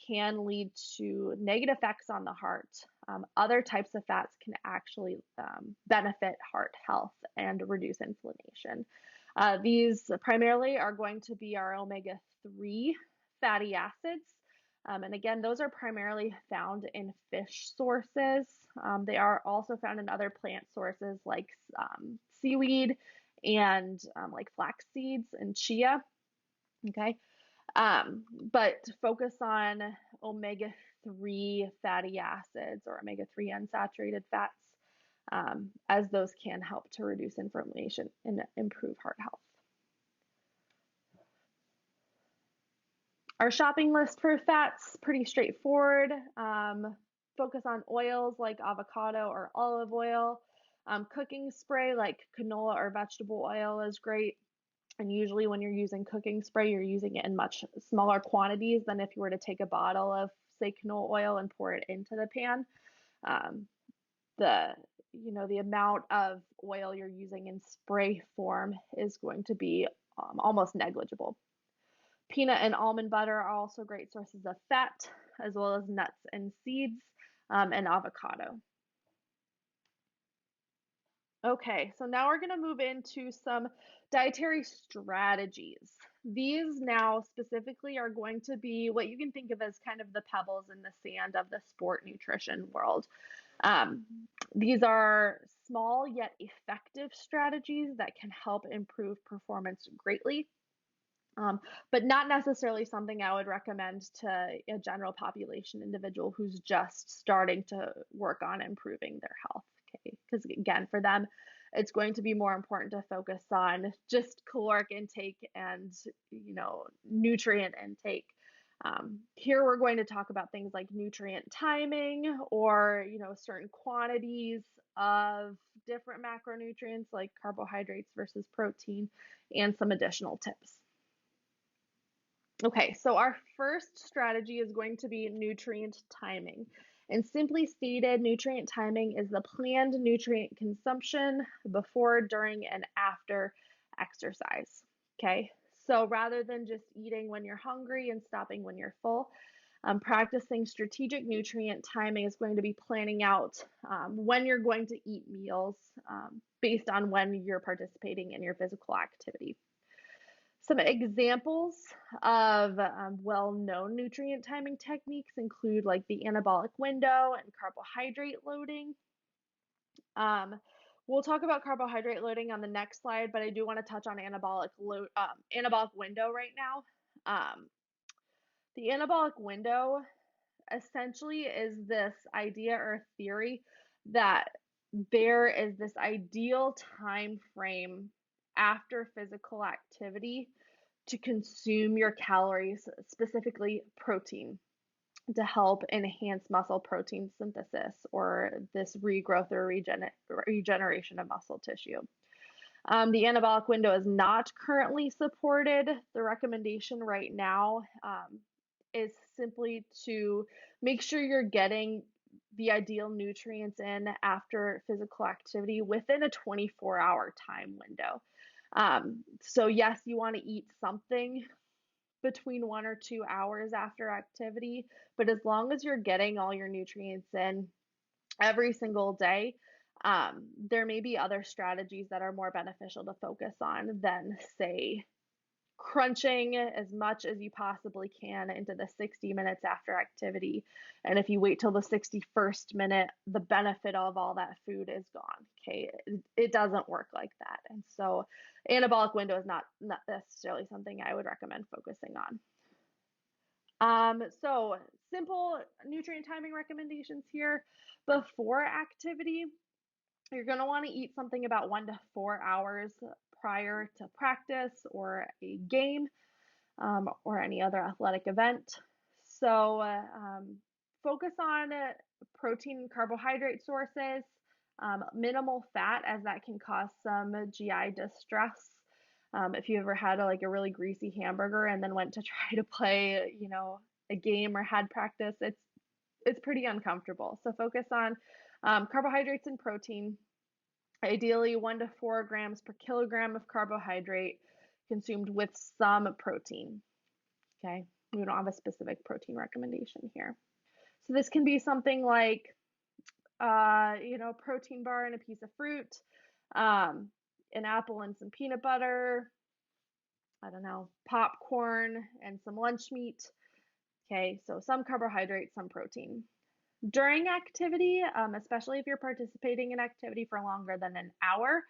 can lead to negative effects on the heart. Other types of fats can actually benefit heart health and reduce inflammation. These primarily are going to be our omega-3 fatty acids. And again, those are primarily found in fish sources. They are also found in other plant sources like seaweed and like flax seeds and chia. Okay. But focus on omega-3 fatty acids or omega-3 unsaturated fats, as those can help to reduce inflammation and improve heart health. Our shopping list for fats, pretty straightforward. Focus on oils like avocado or olive oil. Cooking spray like canola or vegetable oil is great. And usually when you're using cooking spray, you're using it in much smaller quantities than if you were to take a bottle of, say, canola oil and pour it into the pan. The amount of oil you're using in spray form is going to be almost negligible. Peanut and almond butter are also great sources of fat, as well as nuts and seeds, and avocado. Okay, so now we're going to move into some dietary strategies. These now specifically are going to be what you can think of as kind of the pebbles in the sand of the sport nutrition world. These are small yet effective strategies that can help improve performance greatly. But not necessarily something I would recommend to a general population individual who's just starting to work on improving their health. Okay, because again, for them, it's going to be more important to focus on just caloric intake and nutrient intake. Here we're going to talk about things like nutrient timing or certain quantities of different macronutrients like carbohydrates versus protein and some additional tips. Okay, so our first strategy is going to be nutrient timing. And simply stated, nutrient timing is the planned nutrient consumption before, during, and after exercise. Okay, so rather than just eating when you're hungry and stopping when you're full, practicing strategic nutrient timing is going to be planning out when you're going to eat meals based on when you're participating in your physical activity. Some examples of well-known nutrient timing techniques include like the anabolic window and carbohydrate loading. We'll talk about carbohydrate loading on the next slide, but I do want to touch on anabolic window right now. The anabolic window essentially is this idea or theory that there is this ideal time frame after physical activity to consume your calories, specifically protein, to help enhance muscle protein synthesis or this regrowth or regeneration of muscle tissue. The anabolic window is not currently supported. The recommendation right now is simply to make sure you're getting the ideal nutrients in after physical activity within a 24-hour time window. So yes, you want to eat something between 1 or 2 hours after activity, but as long as you're getting all your nutrients in every single day, there may be other strategies that are more beneficial to focus on than, say, crunching as much as you possibly can into the 60 minutes after activity. And if you wait till the 61st minute, the benefit of all that food is gone. Okay, it doesn't work like that. And so anabolic window is not necessarily something I would recommend focusing on. So simple nutrient timing recommendations here. Before activity, you're going to want to eat something about 1 to 4 hours prior to practice or a game or any other athletic event. So focus on protein and carbohydrate sources, minimal fat, as that can cause some GI distress. If you ever had a really greasy hamburger and then went to try to play, a game or had practice, it's pretty uncomfortable. So focus on carbohydrates and protein. Ideally 1 to 4 grams per kilogram of carbohydrate consumed with some protein. Okay. We don't have a specific protein recommendation here. So this can be something like, protein bar and a piece of fruit, an apple and some peanut butter, I don't know, popcorn and some lunch meat. Okay, so some carbohydrates, some protein. During activity, especially if you're participating in activity for longer than an hour,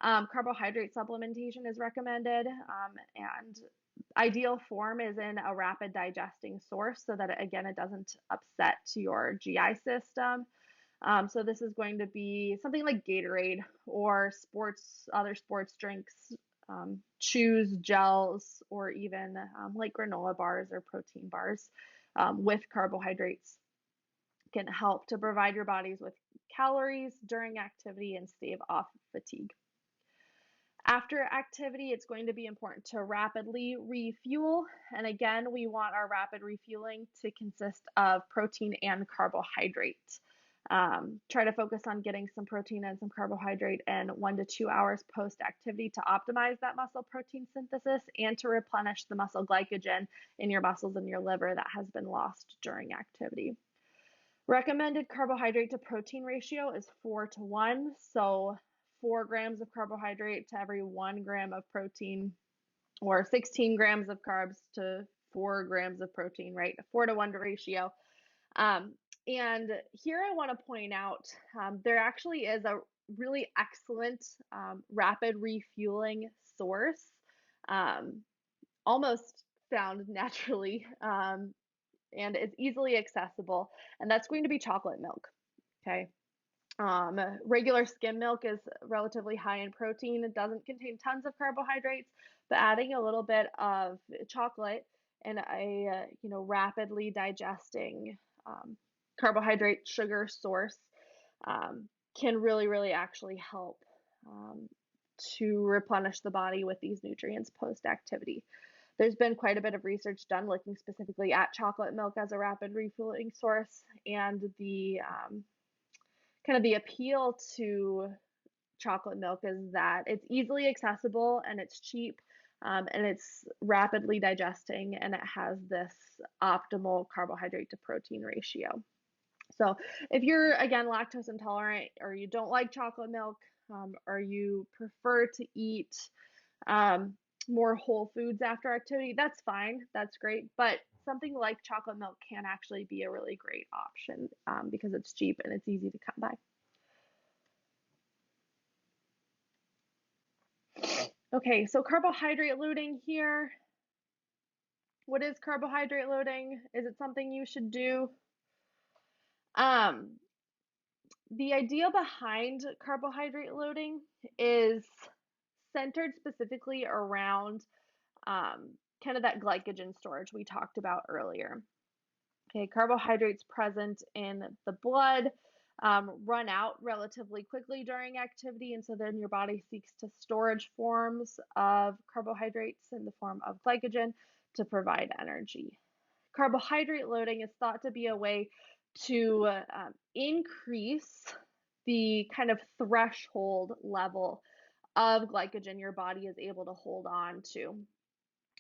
carbohydrate supplementation is recommended, and ideal form is in a rapid digesting source so that, again, it doesn't upset your GI system. So this is going to be something like Gatorade or other sports drinks, chews, gels, or even like granola bars or protein bars with carbohydrates can help to provide your bodies with calories during activity and stave off fatigue. After activity, it's going to be important to rapidly refuel. And again, we want our rapid refueling to consist of protein and carbohydrate. Try to focus on getting some protein and some carbohydrate in 1 to 2 hours post activity to optimize that muscle protein synthesis and to replenish the muscle glycogen in your muscles and your liver that has been lost during activity. Recommended carbohydrate to protein ratio is 4 to 1. So 4 grams of carbohydrate to every 1 gram of protein, or 16 grams of carbs to 4 grams of protein, right? A 4 to 1 ratio. And here I want to point out there actually is a really excellent rapid refueling source, almost found naturally, and it's easily accessible, and that's going to be chocolate milk. Okay. Regular skim milk is relatively high in protein. It doesn't contain tons of carbohydrates, but adding a little bit of chocolate and a rapidly digesting carbohydrate sugar source can really actually help to replenish the body with these nutrients post activity. There's been quite a bit of research done looking specifically at chocolate milk as a rapid refueling source, and the kind of the appeal to chocolate milk is that it's easily accessible and it's cheap, and it's rapidly digesting, and it has this optimal carbohydrate to protein ratio. So if you're, again, lactose intolerant, or you don't like chocolate milk, or you prefer to eat more whole foods after activity, that's fine, that's great. But something like chocolate milk can actually be a really great option because it's cheap and it's easy to come by. Okay, so carbohydrate loading here. What is carbohydrate loading? Is it something you should do? The idea behind carbohydrate loading is centered specifically around kind of that glycogen storage we talked about earlier. Okay, carbohydrates present in the blood run out relatively quickly during activity, and so then your body seeks to storage forms of carbohydrates in the form of glycogen to provide energy. Carbohydrate loading is thought to be a way to increase the kind of threshold level of glycogen your body is able to hold on to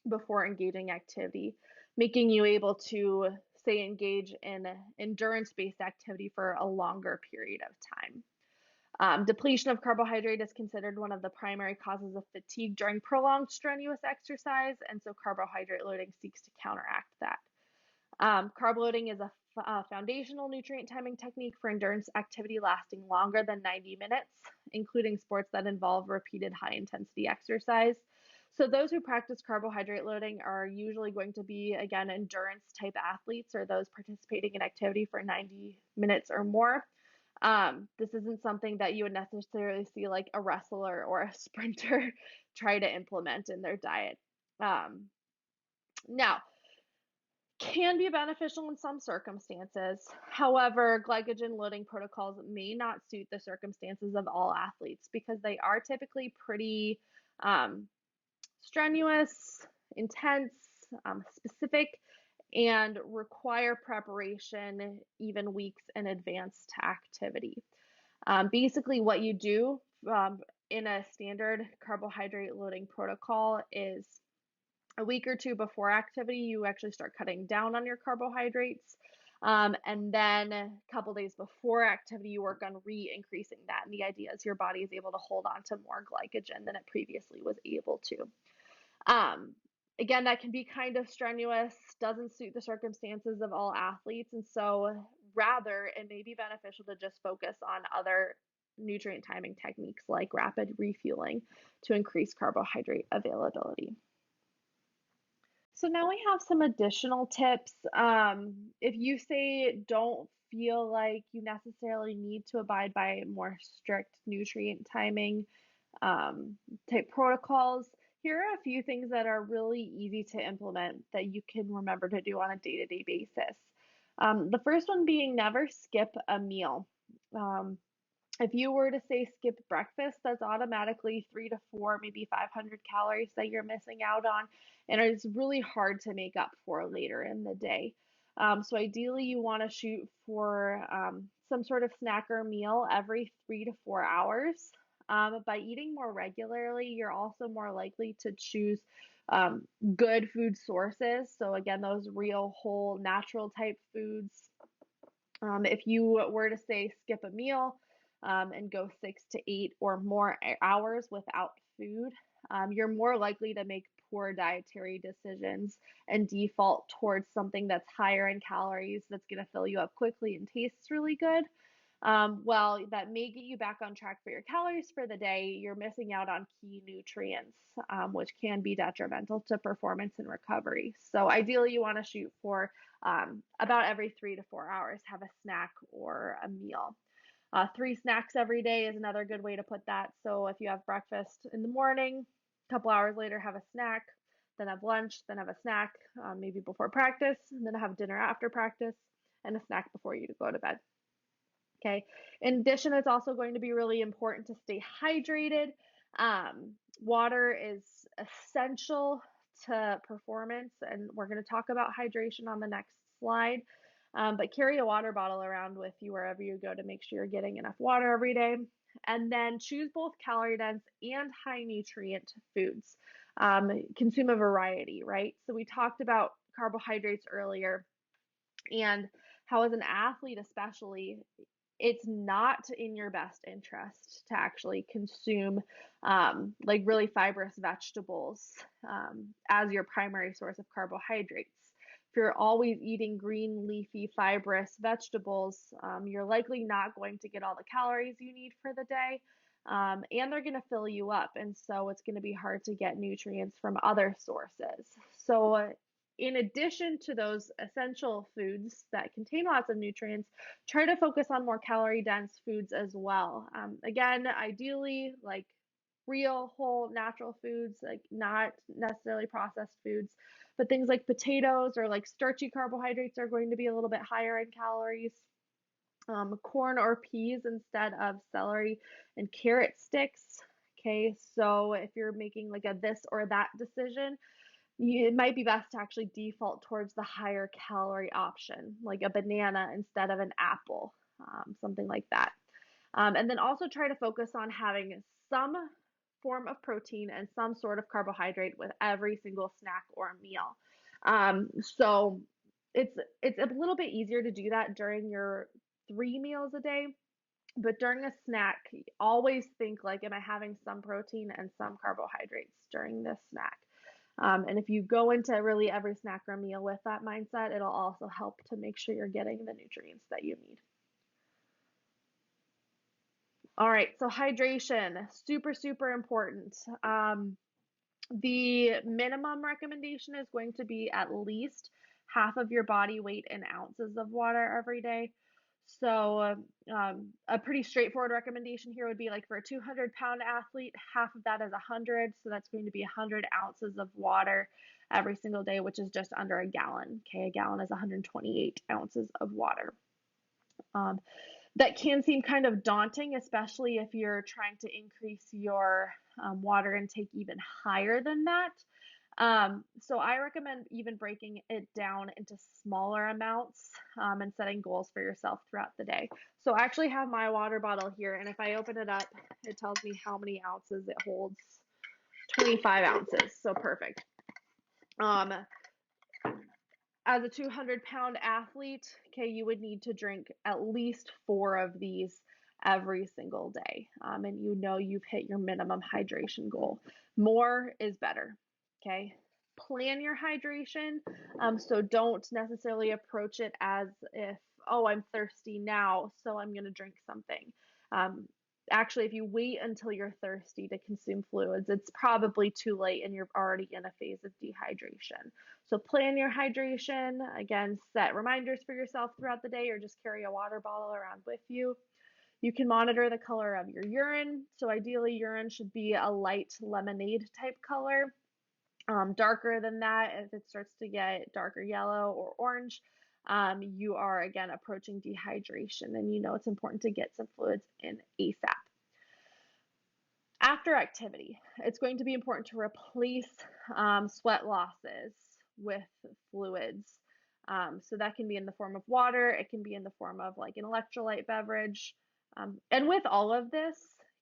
before engaging activity, making you able to, say, engage in endurance-based activity for a longer period of time. Depletion of carbohydrate is considered one of the primary causes of fatigue during prolonged strenuous exercise, and so carbohydrate loading seeks to counteract that. Carb loading is a foundational nutrient timing technique for endurance activity lasting longer than 90 minutes, including sports that involve repeated high-intensity exercise. So those who practice carbohydrate loading are usually going to be, again, endurance-type athletes, or those participating in activity for 90 minutes or more. This isn't something that you would necessarily see like a wrestler or a sprinter try to implement in their diet. Now, can be beneficial in some circumstances. However, glycogen loading protocols may not suit the circumstances of all athletes because they are typically pretty strenuous, intense, specific, and require preparation even weeks in advance to activity. Basically, what you do in a standard carbohydrate loading protocol is a week or two before activity, you actually start cutting down on your carbohydrates. And then a couple days before activity, you work on re-increasing that. And the idea is your body is able to hold on to more glycogen than it previously was able to. Um, Again, that can be kind of strenuous, doesn't suit the circumstances of all athletes. And so rather, it may be beneficial to just focus on other nutrient timing techniques like rapid refueling to increase carbohydrate availability. So now we have some additional tips. If you say don't feel like you necessarily need to abide by more strict nutrient timing um, type protocols, here are a few things that are really easy to implement that you can remember to do on a day-to-day basis. The first one being never skip a meal. Um, if you were to say skip breakfast, that's automatically 3 to 4, maybe 500 calories that you're missing out on, and it's really hard to make up for later in the day. So ideally, you want to shoot for some sort of snack or meal every 3 to 4 hours. By eating more regularly, you're also more likely to choose good food sources. So again, those real, whole, natural type foods. If you were to say skip a meal and go 6 to 8 or more hours without food, you're more likely to make poor dietary decisions and default towards something that's higher in calories that's going to fill you up quickly and tastes really good. Well, that may get you back on track for your calories for the day. You're missing out on key nutrients, which can be detrimental to performance and recovery. So ideally, you want to shoot for about every 3 to 4 hours, have a snack or a meal. 3 snacks every day is another good way to put that. So if you have breakfast in the morning, a couple hours later, have a snack, then have lunch, then have a snack, maybe before practice, and then have dinner after practice, and a snack before you go to bed. Okay. In addition, it's also going to be really important to stay hydrated. Water is essential to performance, and we're going to talk about hydration on the next slide. But carry a water bottle around with you wherever you go to make sure you're getting enough water every day. And then choose both calorie dense and high nutrient foods. Consume a variety, right? So we talked about carbohydrates earlier and how, as an athlete, especially, it's not in your best interest to actually consume like really fibrous vegetables as your primary source of carbohydrates. If you're always eating green, leafy, fibrous vegetables, you're likely not going to get all the calories you need for the day. And they're going to fill you up. And so it's going to be hard to get nutrients from other sources. So in addition to those essential foods that contain lots of nutrients, try to focus on more calorie dense foods as well. Again, ideally, like real, whole, natural foods, like not necessarily processed foods, but things like potatoes or like starchy carbohydrates are going to be a little bit higher in calories. Corn or peas instead of celery and carrot sticks. Okay, so if you're making like a this or that decision, it might be best to actually default towards the higher calorie option, like a banana instead of an apple, something like that. And then also try to focus on having some form of protein and some sort of carbohydrate with every single snack or meal. So it's a little bit easier to do that during your 3 meals a day. But during a snack, always think like, am I having some protein and some carbohydrates during this snack? And if you go into really every snack or meal with that mindset, it'll also help to make sure you're getting the nutrients that you need. All right, so hydration, super, super important. The minimum recommendation is going to be at least half of your body weight in ounces of water every day. So a pretty straightforward recommendation here would be like for a 200-pound athlete, half of that is 100. So that's going to be 100 ounces of water every single day, which is just under a gallon. Okay, a gallon is 128 ounces of water. That can seem kind of daunting, especially if you're trying to increase your water intake even higher than that. So I recommend even breaking it down into smaller amounts and setting goals for yourself throughout the day. So I actually have my water bottle here, and if I open it up, it tells me how many ounces it holds. 25 ounces, so perfect. Um, as a 200-pound athlete, okay, you would need to drink at least 4 of these every single day. And you know you've hit your minimum hydration goal. More is better, okay? Plan your hydration. So don't necessarily approach it as if, oh, I'm thirsty now, so I'm going to drink something. Um, Actually, if you wait until you're thirsty to consume fluids, it's probably too late and you're already in a phase of dehydration. So plan your hydration. Again, set reminders for yourself throughout the day or just carry a water bottle around with you. You can monitor the color of your urine. So ideally, urine should be a light lemonade type color. Darker than that, if it starts to get darker yellow or orange, you are again approaching dehydration, and you know it's important to get some fluids in ASAP. After activity, it's going to be important to replace sweat losses with fluids. So that can be in the form of water, it can be in the form of like an electrolyte beverage. And with all of this,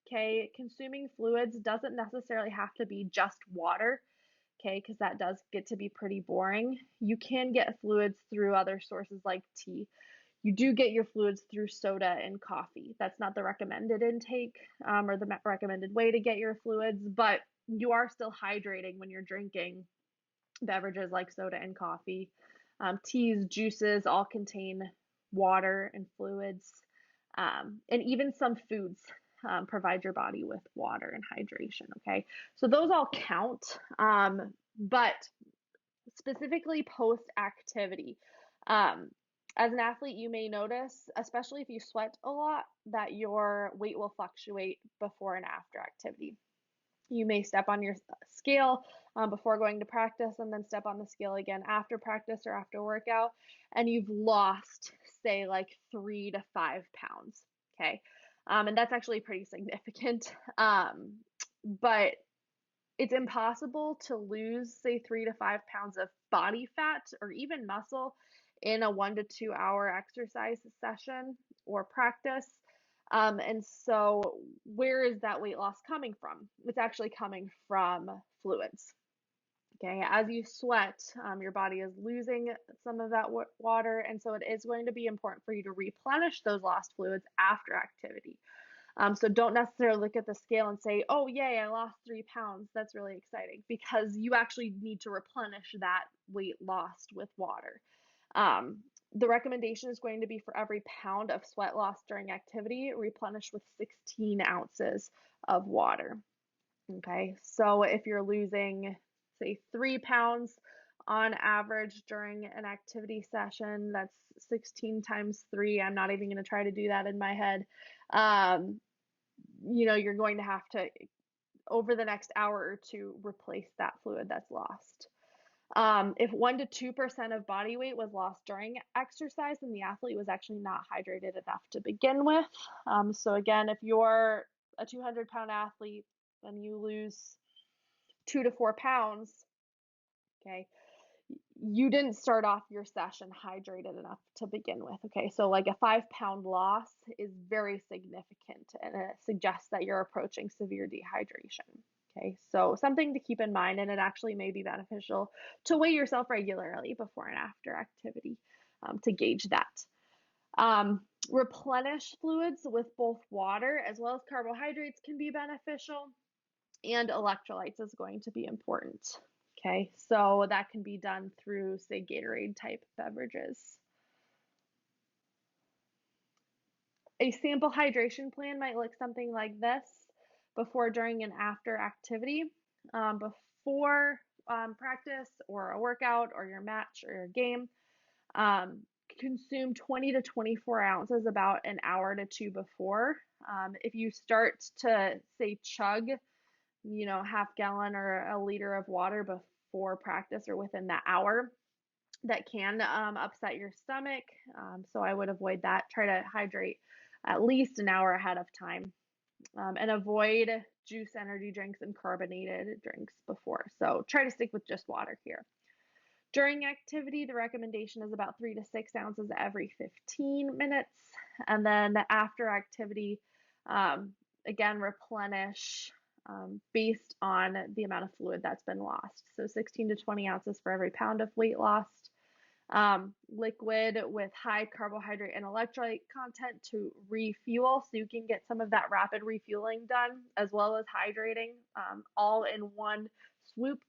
okay, consuming fluids doesn't necessarily have to be just water, okay, because that does get to be pretty boring. You can get fluids through other sources like tea. You do get your fluids through soda and coffee. That's not the recommended intake or the recommended way to get your fluids, but you are still hydrating when you're drinking beverages like soda and coffee. Teas, juices all contain water and fluids. And even some foods provide your body with water and hydration. Okay, so those all count, but specifically post activity. As an athlete, you may notice, especially if you sweat a lot, that your weight will fluctuate before and after activity. You may step on your scale before going to practice and then step on the scale again after practice or after workout, and you've lost, say, like 3 to 5 pounds. Okay. And that's actually pretty significant. But it's impossible to lose, say, 3 to 5 pounds of body fat or even muscle in a 1 to 2 hour exercise session or practice. And so, where is that weight loss coming from? It's actually coming from fluids. Okay, as you sweat, your body is losing some of that water, and so it is going to be important for you to replenish those lost fluids after activity. So don't necessarily look at the scale and say, oh, yay, I lost 3 pounds. That's really exciting, because you actually need to replenish that weight lost with water. The recommendation is going to be for every pound of sweat loss during activity, replenish with 16 ounces of water. Okay, so if you're losing, say, 3 pounds on average during an activity session, that's 16 times 3. I'm not even going to try to do that in my head. You're going to have to, over the next hour or two, replace that fluid that's lost. If 1 to 2% of body weight was lost during exercise, then the athlete was actually not hydrated enough to begin with. So again, if you're a 200-pound athlete and you lose 2 to 4 pounds, okay, you didn't start off your session hydrated enough to begin with. Okay, so like a 5 pound loss is very significant, and it suggests that you're approaching severe dehydration. Okay, so something to keep in mind, and it actually may be beneficial to weigh yourself regularly before and after activity to gauge that. Replenish fluids with both water as well as carbohydrates can be beneficial, and electrolytes is going to be important. Okay, so that can be done through, say, Gatorade type beverages. A sample hydration plan might look something like this: before, during, and after activity. Before practice or a workout or your match or your game, consume 20 to 24 ounces about an hour to two before. If you start to, say, chug, half gallon or a liter of water before practice or within that hour, that can upset your stomach. So I would avoid that. Try to hydrate at least an hour ahead of time, and avoid juice, energy drinks, and carbonated drinks before. So try to stick with just water here. During activity, the recommendation is about 3 to 6 ounces every 15 minutes. And then after activity, again, replenish based on the amount of fluid that's been lost. So 16 to 20 ounces for every pound of weight lost. Liquid with high carbohydrate and electrolyte content to refuel, so you can get some of that rapid refueling done, as well as hydrating, all in one swoop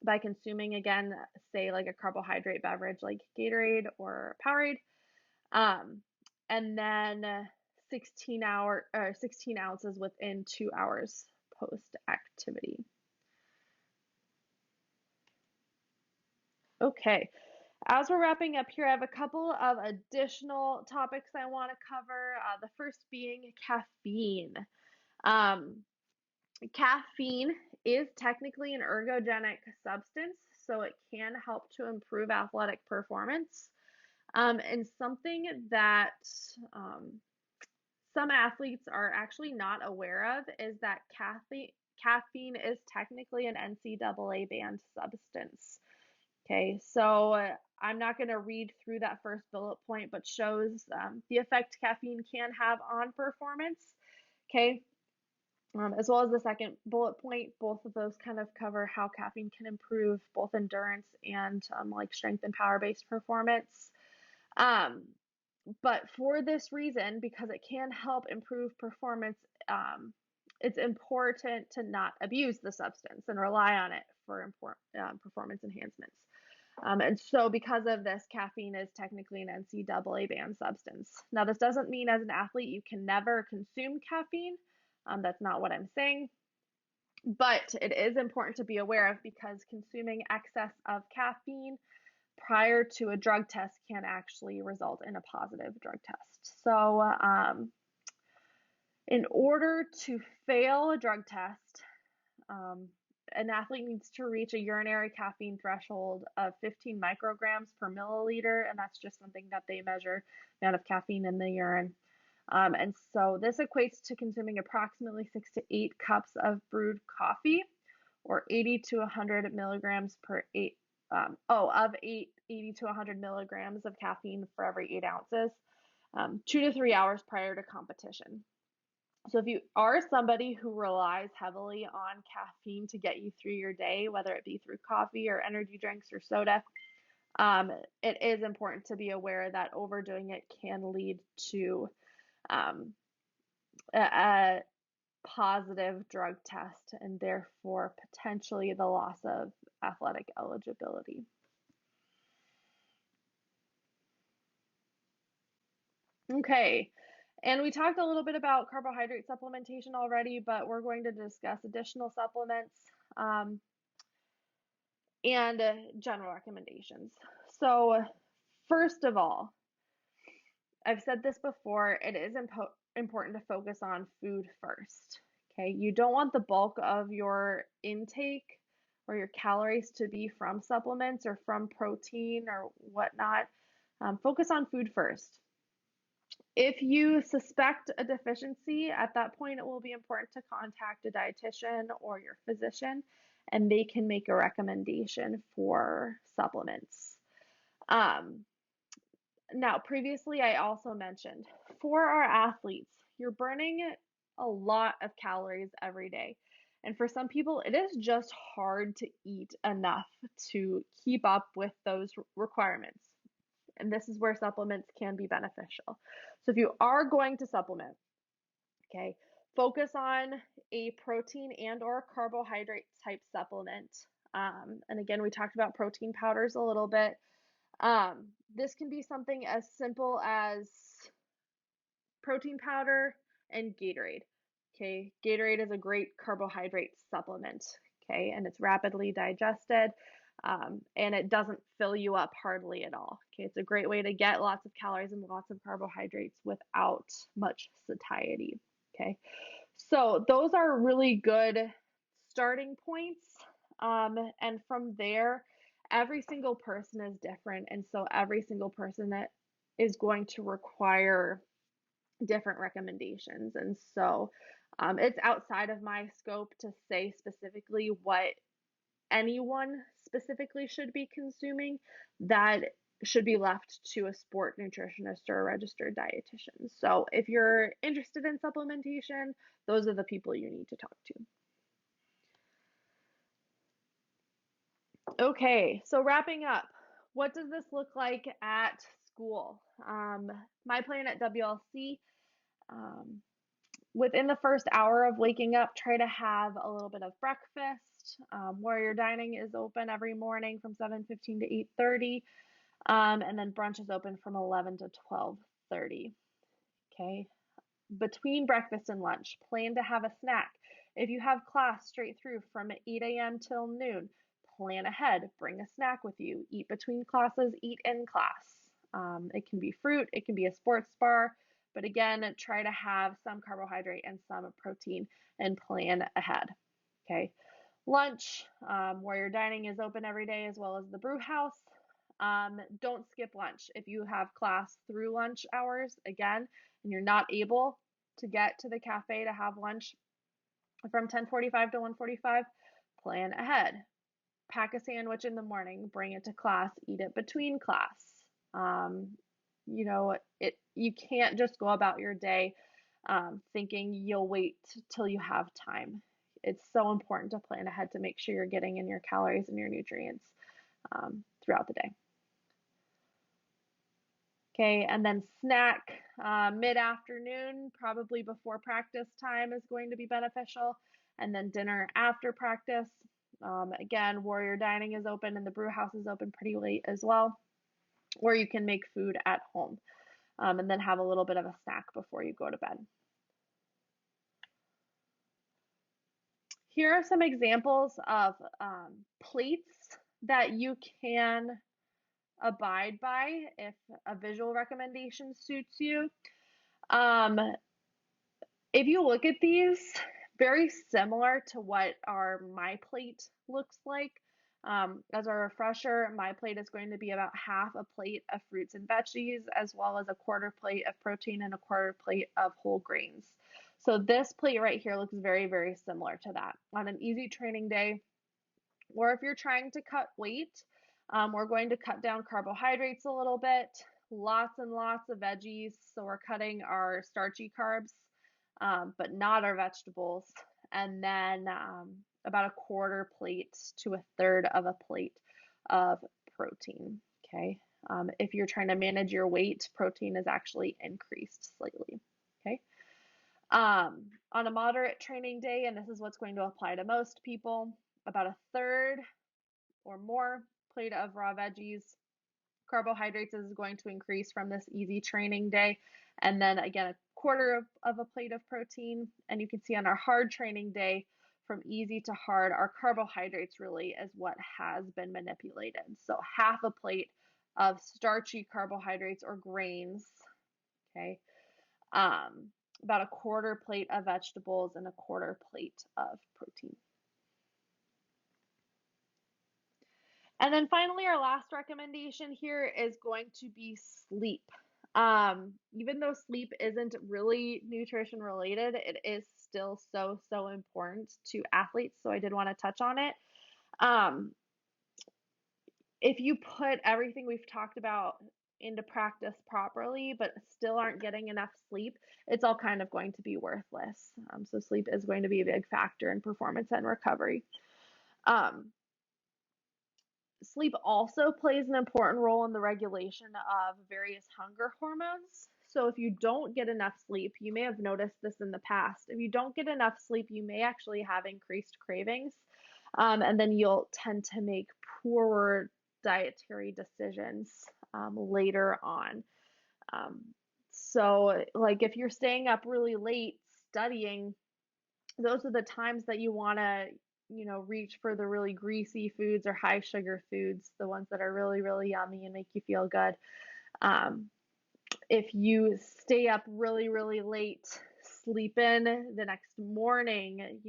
by consuming, again, say like a carbohydrate beverage like Gatorade or Powerade. And then 16 ounces within 2 hours post activity. Okay, as we're wrapping up here, I have a couple of additional topics I want to cover. The first being caffeine. Caffeine is technically an ergogenic substance, so it can help to improve athletic performance. And something that some athletes are actually not aware of is that caffeine is technically an NCAA banned substance. Okay, so I'm not going to read through that first bullet point, but shows the effect caffeine can have on performance. Okay, as well as the second bullet point, both of those kind of cover how caffeine can improve both endurance and like strength and power-based performance. But for this reason, because it can help improve performance, it's important to not abuse the substance and rely on it for performance enhancements. And so because of this, caffeine is technically an NCAA banned substance. Now, this doesn't mean as an athlete you can never consume caffeine. That's not what I'm saying. But it is important to be aware of, because consuming excess of caffeine prior to a drug test can actually result in a positive drug test. So in order to fail a drug test, an athlete needs to reach a urinary caffeine threshold of 15 micrograms per milliliter, and that's just something that they measure, the amount of caffeine in the urine. And so this equates to consuming approximately 6 to 8 cups of brewed coffee, or 80 to 100 milligrams per 80 to 100 milligrams of caffeine for every 8 ounces, 2 to 3 hours prior to competition. So if you are somebody who relies heavily on caffeine to get you through your day, whether it be through coffee or energy drinks or soda, it is important to be aware that overdoing it can lead to a positive drug test, and therefore potentially the loss of athletic eligibility. Okay, and we talked a little bit about carbohydrate supplementation already, but we're going to discuss additional supplements and general recommendations. So first of all, I've said this before, it is important to focus on food first. Okay, you don't want the bulk of your intake or your calories to be from supplements or from protein or whatnot. Focus on food first. If you suspect a deficiency, at that point it will be important to contact a dietitian or your physician, and they can make a recommendation for supplements. Now, previously I also mentioned, for our athletes, you're burning a lot of calories every day. And for some people, it is just hard to eat enough to keep up with those requirements. And this is where supplements can be beneficial. So if you are going to supplement, okay, focus on a protein and or carbohydrate type supplement. And again, we talked about protein powders a little bit. This can be something as simple as protein powder and Gatorade. Okay, Gatorade is a great carbohydrate supplement. Okay, and it's rapidly digested. And it doesn't fill you up hardly at all. Okay, it's a great way to get lots of calories and lots of carbohydrates without much satiety. Okay, so those are really good starting points. And from there, every single person is different. And so every single person that is going to require different recommendations. And so it's outside of my scope to say specifically what anyone specifically should be consuming. That should be left to a sport nutritionist or a registered dietitian. So if you're interested in supplementation, those are the people you need to talk to. Okay, so wrapping up, what does this look like at school? My plan at WLC, um, within the first hour of waking up, try to have a little bit of breakfast. Warrior Dining is open every morning from 7:15 to 8:30, and then brunch is open from 11 to 12:30. Okay, between breakfast and lunch, plan to have a snack. If you have class straight through from 8 a.m. till noon, plan ahead, bring a snack with you, eat between classes, eat in class. It can be fruit, it can be a sports bar, but again, try to have some carbohydrate and some protein and plan ahead. Okay. Lunch, Warrior Dining is open every day as well as the brew house. Don't skip lunch. If you have class through lunch hours, again, and you're not able to get to the cafe to have lunch from 10:45 to 1:45, plan ahead. Pack a sandwich in the morning, bring it to class, eat it between class. You can't just go about your day thinking you'll wait till you have time. It's so important to plan ahead to make sure you're getting in your calories and your nutrients throughout the day. Okay, and then snack mid-afternoon, probably before practice time, is going to be beneficial. And then dinner after practice. Again, Warrior Dining is open and the brew house is open pretty late as well, or you can make food at home and then have a little bit of a snack before you go to bed. Here are some examples of plates that you can abide by if a visual recommendation suits you. Um, if you look at these, very similar to what our My Plate looks like. As a refresher, My Plate is going to be about half a plate of fruits and veggies, as well as a quarter plate of protein and a quarter plate of whole grains. So this plate right here looks very, very similar to that. On an easy training day, or if you're trying to cut weight, we're going to cut down carbohydrates a little bit, lots and lots of veggies. So we're cutting our starchy carbs, but not our vegetables. And then about a quarter plate to a third of a plate of protein. Okay. If you're trying to manage your weight, protein is actually increased slightly. Okay. On a moderate training day, and this is what's going to apply to most people, about a third or more plate of raw veggies. Carbohydrates is going to increase from this easy training day. And then again, a quarter of a plate of protein. And you can see on our hard training day, from easy to hard, our carbohydrates really is what has been manipulated. So half a plate of starchy carbohydrates or grains, okay? About a quarter plate of vegetables and a quarter plate of protein. And then finally, our last recommendation here is going to be sleep. Even though sleep isn't really nutrition related, it is still so, so important to athletes. So I did want to touch on it. Um, if you put everything we've talked about into practice properly, but still aren't getting enough sleep, it's all kind of going to be worthless. So sleep is going to be a big factor in performance and recovery. Um, Sleep also plays an important role in the regulation of various hunger hormones. So if you don't get enough sleep, you may have noticed this in the past. If you don't get enough sleep, you may actually have increased cravings, and then you'll tend to make poorer dietary decisions later on. So, like if you're staying up really late studying, those are the times that you want to, reach for the really greasy foods or high sugar foods, the ones that are really, really yummy and make you feel good. Um, if you stay up really, really late, sleep in the next morning,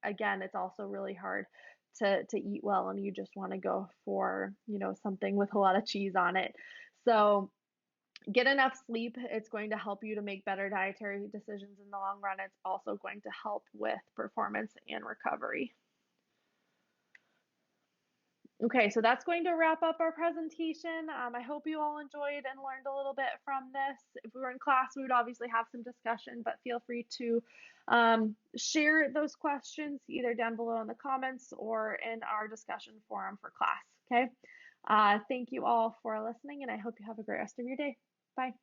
again, it's also really hard to eat well and you just want to go for, something with a lot of cheese on it. So get enough sleep. It's going to help you to make better dietary decisions in the long run. It's also going to help with performance and recovery. Okay, so that's going to wrap up our presentation. I hope you all enjoyed and learned a little bit from this. If we were in class, we would obviously have some discussion, but feel free to share those questions either down below in the comments or in our discussion forum for class. Okay, thank you all for listening, and I hope you have a great rest of your day. Bye.